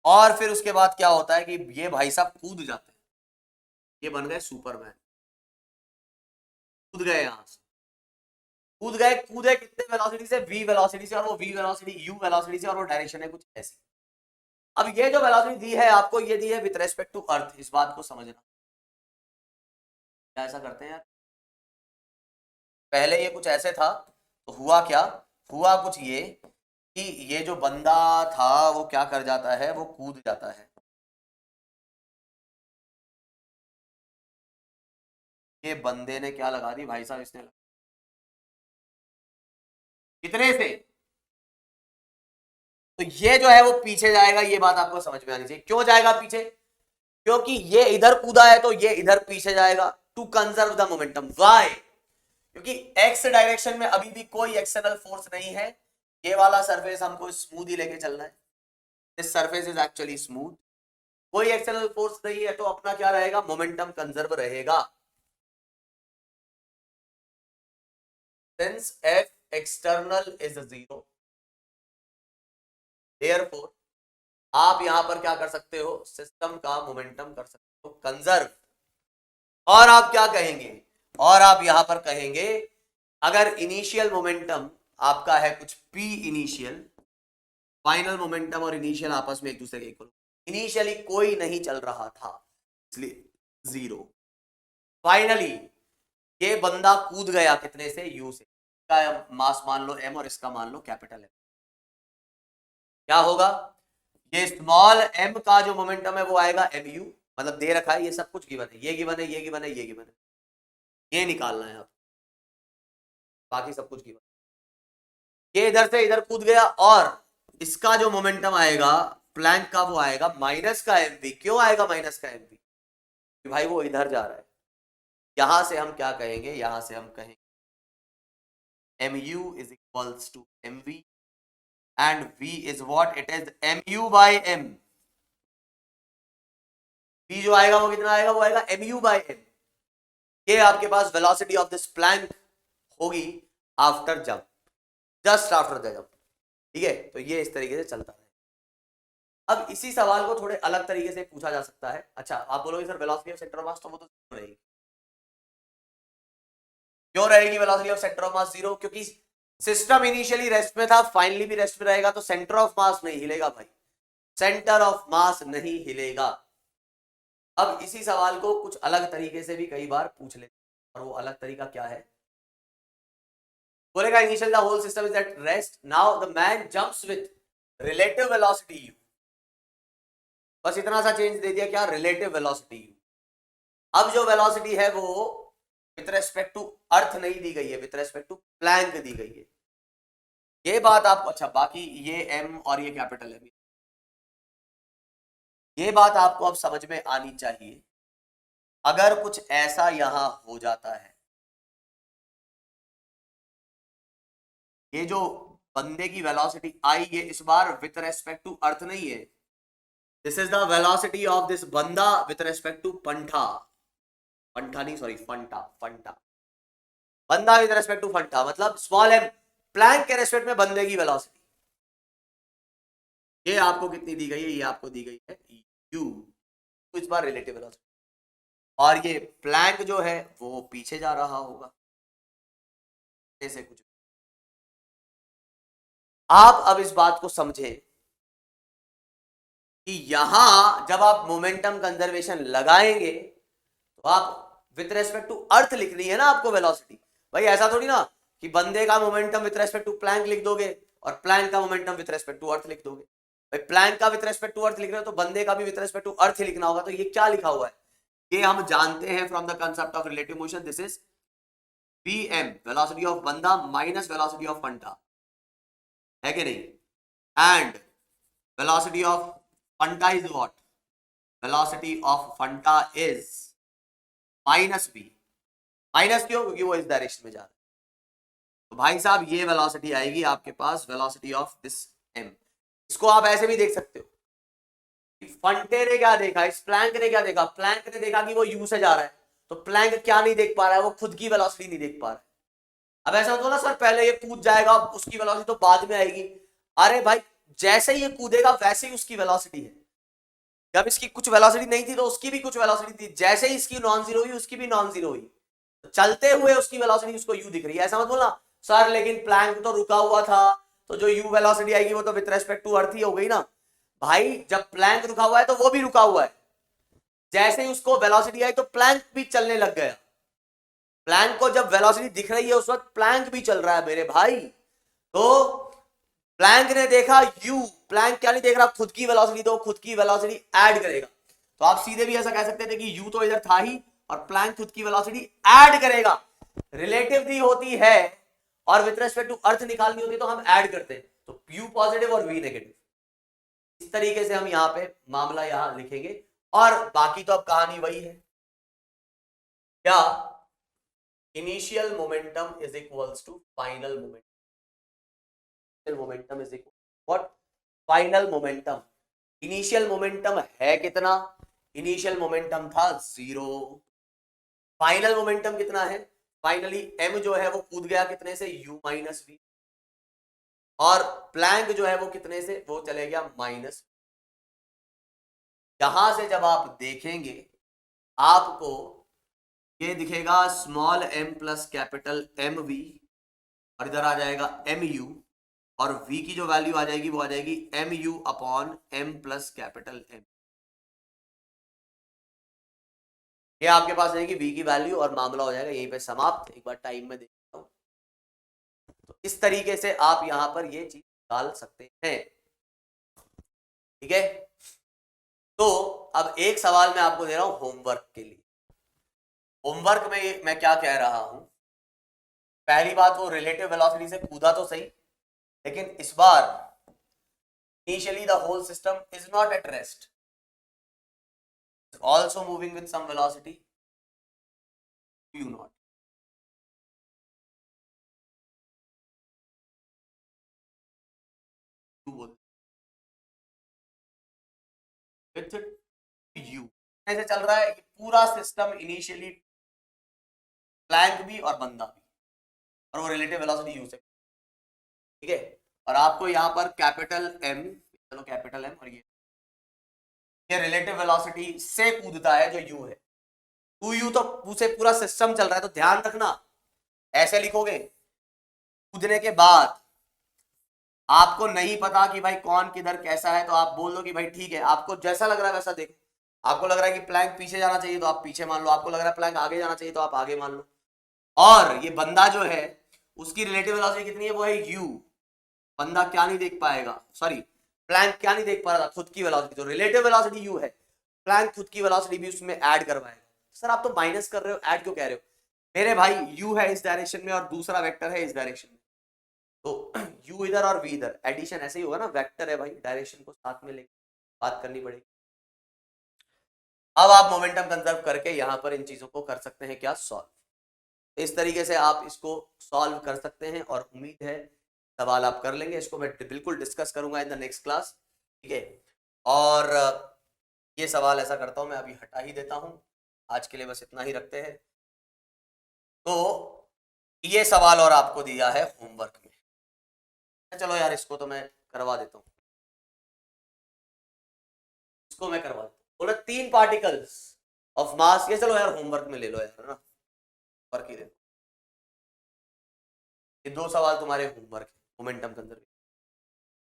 और फिर उसके बाद क्या होता है कि ये भाई साहब कूद जाते हैं, ये बन गए सुपरमैन, कूद गए यहां से, कूद गए, कूदे कितने वेलोसिटी से, v वेलोसिटी से, और वो v वेलोसिटी u वेलोसिटी से, और वो डायरेक्शन है कुछ ऐसी। अब ये जो वेलोसिटी दी है आपको, ये दी है विद रेस्पेक्ट टू अर्थ, इस बात को समझना। क्या ऐसा करते हैं यार, पहले ये कुछ ऐसे था तो हुआ क्या, हुआ कुछ ये कि ये जो बंदा था वो क्या कर जाता है, वो कूद जाता है। ये बंदे ने क्या लगा दी भाई साहब, इसने कितने से, तो ये जो है वो पीछे जाएगा, ये बात आपको समझ में आनी चाहिए। क्यों जाएगा पीछे, क्योंकि ये इधर कूदा है तो ये इधर पीछे जाएगा to conserve the momentum. Why, क्योंकि एक्स डायरेक्शन में अभी भी कोई एक्सटर्नल फोर्स नहीं है, ये वाला सरफेस हमको स्मूथ ही लेके चलना है, this surface is actually smooth, कोई एक्सटर्नल फोर्स नहीं है तो अपना क्या रहेगा, मोमेंटम कंजर्व रहेगा। Since F external is 0, therefore आप यहां पर क्या कर सकते हो, सिस्टम का मोमेंटम कर सकते हो कंजर्व। और आप क्या कहेंगे, और आप यहां पर कहेंगे अगर इनिशियल मोमेंटम आपका है कुछ p इनिशियल, फाइनल मोमेंटम और इनिशियल आपस में एक दूसरे के इक्वल, इनिशियली कोई नहीं चल रहा था इसलिए 0, फाइनली ये बंदा कूद गया कितने से, u से, इसका मास मान लो m और इसका मान लो कैपिटल M, क्या होगा, ये स्मॉल m का जो मोमेंटम है वो आएगा mu, मतलब दे रखा है, ये सब कुछ गिवन है, ये गिवन है, ये गिवन है, ये गिवन है, ये निकालना है आप, बाकी सब कुछ गिवन। ये इधर से इधर कूद गया और इसका जो मोमेंटम आएगा प्लैंक का वो आएगा माइनस का mv। क्यों आएगा माइनस का mv, भाई वो इधर जा रहा है। यहां से हम क्या कहेंगे, यहां से हम कहेंगे mu is equals to mv and v is what it is, mu by m, v जो आएगा वो कितना आएगा, वो आएगा mu by m। ये आपके पास वेलोसिटी ऑफ दिस प्लैंक होगी after jump, just after the jump. ठीक है, तो ये इस तरीके से चलता है। अब इसी सवाल को थोड़े अलग तरीके से पूछा जा सकता है। अच्छा आप बोलोगे sir velocity of centre of mass तो वो तो रहेगी, क्यों रहेगी वेलोसिटी ऑफ सेंटर ऑफ मास 0, क्योंकि सिस्टम इनिशियली रेस्ट में था, फाइनली भी रेस्ट में रहेगा, तो सेंटर ऑफ मास नहीं हिलेगा भाई, सेंटर ऑफ मास नहीं हिलेगा। अब इसी सवाल को कुछ अलग तरीके से भी कई बार पूछ लेते हैं, और वो अलग तरीका क्या है, बोलेगा initial the whole system is at rest, now the man jumps with relative velocity u, बस इतना सा चेंज दे दिया, क्या, रिलेटिव वेलोसिटी u। अब जो वेलोसिटी है वो विथ रेस्पेक्ट टू अर्थ नहीं दी गई है, विथ रेस्पेक्ट टू प्लैंक दी गई है, ये बात आपको, अच्छा बाकी ये m और ये कैपिटल M, ये बात आपको अब समझ में आनी चाहिए। अगर कुछ ऐसा यहां हो जाता है, ये जो बंदे की वेलोसिटी आई, ये इस बार विथ रेस्पेक्ट टू अर्थ नहीं है, this is the velocity of this बंदा विथ रेस्पेक्ट टू पंठा, पंठा नहीं सॉरी फंटा, फंटा, बंदा विथ रेस्पेक्ट टू फंटा, मतलब स्मॉल m, प्लैंक के रेस्पेक्ट में बंदे की वेलोसिटी, ये आपको कितनी दी गई है, ये आपको दी गई है u, तो इस बार रिलेटिव वेलोसिटी। और ये प्लैंक जो है वो पीछे जा रहा होगा, ऐसे कुछ। आप अब इस बात को समझे कि यहां जब आप मोमेंटम कंजर्वेशन लगाएंगे तो आप विथ रेस्पेक्ट टू अर्थ लिखनी है ना आपको वेलोसिटी। भाई ऐसा थोड़ी ना कि बंदे का momentum with respect to plank लिख दोगे और प्लैंक का momentum with respect to earth लिख दोगे। भाई प्लैंक का विथ रेस्पेक्ट टू अर्थ लिख रहे हो तो बंदे का भी विथ रेस्पेक्ट टू अर्थ ही लिखना होगा। तो ये क्या लिखा हुआ है, ये हम जानते हैं from the concept of relative motion. This is Vm velocity of बंदा माइनस वेलोसिटी ऑफ फंटा, है कि नहीं? And velocity of Fanta is what? Velocity of Fanta is minus v। Minus क्यों? क्योंकि वो इस डायरेक्शन में जा रहा है। तो भाई साहब ये वेलोसिटी आएगी आपके पास, वेलोसिटी ऑफ दिस m। इसको आप ऐसे भी देख सकते हो, फंटे ने क्या देखा, इस प्लैंक ने क्या देखा? प्लैंक ने देखा कि वो u से जा रहा है, तो प्लैंक क्या नहीं देख पा रहा है? वो खुद की वेलोसिटी नहीं देख पा रहा है। अब ऐसा होता है ना सर पहले ये कूद जाएगा, उसकी वेलोसिटी तो बाद में आएगी। अरे भाई जैसे ही ये कूदेगा वैसे ही उसकी वेलोसिटी है। जब इसकी कुछ वेलोसिटी नहीं थी तो उसकी भी कुछ वेलोसिटी थी, जैसे ही इसकी नॉन जीरो हुई उसकी भी नॉन जीरो हुई। तो चलते हुए उसकी वेलोसिटी उसको u दिख रही है। ऐसा मत बोलना सर लेकिन प्लैंक तो रुका हुआ था, तो जो u वेलोसिटी आएगी वो तो विद रेस्पेक्ट टू अर्थ ही हो गई ना। भाई जब प्लैंक रुका हुआ है तो वो भी रुका हुआ है, जैसे ही उसको वेलोसिटी आई तो प्लैंक भी चलने लग गया। प्लैंक को जब वेलोसिटी दिख रही है उस वक्त प्लैंक भी चल रहा है मेरे भाई। तो प्लैंक ने देखा u, प्लैंक क्या नहीं देख रहा? खुद की वेलोसिटी, तो खुद की वेलोसिटी ऐड करेगा। तो आप सीधे भी ऐसा कह सकते थे कि u तो इधर था ही और प्लैंक खुद की वेलोसिटी ऐड करेगा। रिलेटिव दी होती है और विद रिस्पेक्ट टू अर्थ निकालनी होती है तो हम ऐड करते हैं, तो u पॉजिटिव और v नेगेटिव। इस तरीके से हम यहां पे मामला यहां लिखेंगे और बाकी तो अब कहानी वही है। क्या initial momentum is equals to final momentum. Momentum is equal what? Final momentum. Initial momentum है कितना? इनिशियल मोमेंटम था 0। फाइनल मोमेंटम कितना है? फाइनली m जो है वो कूद गया कितने से? u minus v। और प्लैंक जो है वो कितने से? वो चले गया माइनस। यहां से जब आप देखेंगे आपको ये दिखेगा small m plus capital mv और इधर आ जाएगा mu और v की जो वैल्यू आ जाएगी वो आ जाएगी mu upon m plus capital m। ये आपके पास रहेगी v की वैल्यू और मामला हो जाएगा यहीं पे समाप्त। एक बार टाइम में देखता हूं, तो इस तरीके से आप यहां पर ये चीज डाल सकते हैं। ठीक है, तो अब एक सवाल मैं आपको दे रहा हूं होमवर्क के लिए। होमवर्क में मैं क्या कह रहा हूं? पहली बात, वो रिलेटिव वेलोसिटी से कूदा तो सही, लेकिन इस बार initially the whole system is not at rest, also moving with some velocity u naught। with u ऐसे चल रहा है कि पूरा सिस्टम इनिशियली प्लैंक भी और बंदा भी, और वो रिलेटिव वेलोसिटी u से। ठीक है, और आपको यहां पर कैपिटल m, चलो कैपिटल m, और ये रिलेटिव वेलोसिटी से कूदता है जो u है। 2u तो उसे पूरा सिस्टम चल रहा है, तो ध्यान रखना ऐसे लिखोगे। कूदने के बाद आपको नहीं पता कि भाई कौन किधर कैसा है, तो आप बोल दो कि भाई ठीक है, आपको जैसा लग रहा है वैसा देखो। आपको लग रहा है कि प्लैंक पीछे जाना चाहिए तो आप पीछे मान लो, आपको लग रहा है प्लैंक आगे जाना चाहिए तो आप आगे मान लो। और ये बंदा जो है उसकी रिलेटिव वेलोसिटी कितनी है? वो है u। बंदा क्या नहीं देख पाएगा, सॉरी प्लैंक क्या नहीं देख पा रहा था? खुद की वेलोसिटी। तो रिलेटिव वेलोसिटी u है, प्लैंक खुद की वेलोसिटी भी उसमें ऐड करवाएगा। सर आप तो माइनस कर रहे हो, ऐड क्यों कह रहे हो? मेरे भाई u है इस डायरेक्शन में और दूसरा वेक्टर है इस डायरेक्शन में, तो u इधर और v इधर, एडिशन ऐसे ही होगा ना, वेक्टर है भाई, डायरेक्शन को साथ में लेके बात करनी पड़ेगी। अब आप मोमेंटम कंजर्व करके यहां पर इन चीजों को कर सकते हैं क्या? सॉल्व। इस तरीके से आप इसको सॉल्व कर सकते हैं और उम्मीद है सवाल आप कर लेंगे। इसको मैं बिल्कुल डिस्कस करूंगा इन द नेक्स्ट क्लास। ठीक है, और ये सवाल ऐसा करता हूं मैं अभी हटा ही देता हूं, आज के लिए बस इतना ही रखते हैं। तो ये सवाल और आपको दिया है होमवर्क में, चलो यार इसको तो मैं करवा देता हूं, इसको मैं करवा देता हूं। बोला 3 पार्टिकल्स ऑफ मास, ये चलो यार होमवर्क में ले लो यार, है ना, वर्क ही ले लो, ये 2 सवाल तुम्हारे होमवर्क है मोमेंटम के अंदर।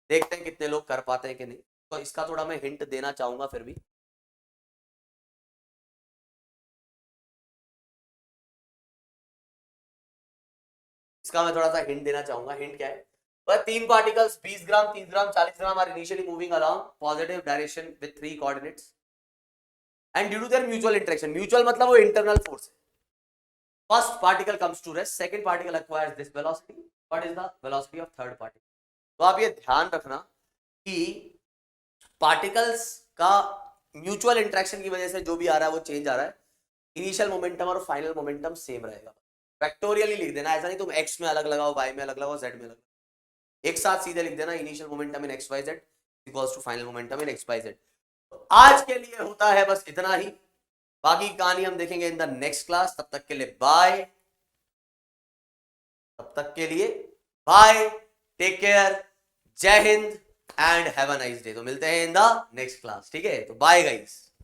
देखते हैं कितने लोग कर पाते हैं कि नहीं, तो इसका थोड़ा मैं हिंट देना चाहूंगा फिर भी। इसका मैं थोड़ा सा हिंट देना चाहूंगा। हिंट क्या है? वह 3 particles 20 gram, 30 gram, 40 gram are initially moving along positive direction with 3 coordinates and due to their mutual interaction, mutual मतलब वो इंटरनल फोर्स है, first particle comes to rest, second particle acquires this velocity, what is the velocity of third particle. तो आप ये ध्यान रखना कि पार्टिकल्स का म्यूचुअल इंटरेक्शन की वजह से जो भी आ रहा है वो चेंज आ रहा है, इनिशियल मोमेंटम और फाइनल मोमेंटम सेम रहेगा। फैक्टोरियली लिख देना, ऐसा नहीं तुम x में अलग लगाओ, y में अलग लगाओ, z में अलग, एक साथ सीधे लिख देना initial momentum in X Y Z equals to final momentum in X Y Z. आज के लिए होता है बस इतना ही, बाकी कहानी हम देखेंगे इन द नेक्स्ट क्लास। तब तक के लिए बाय, तब तक के लिए बाय, टेक केयर, जय Hind and have a nice day. तो मिलते हैं इन द नेक्स्ट क्लास, ठीक है, तो बाय गाइस।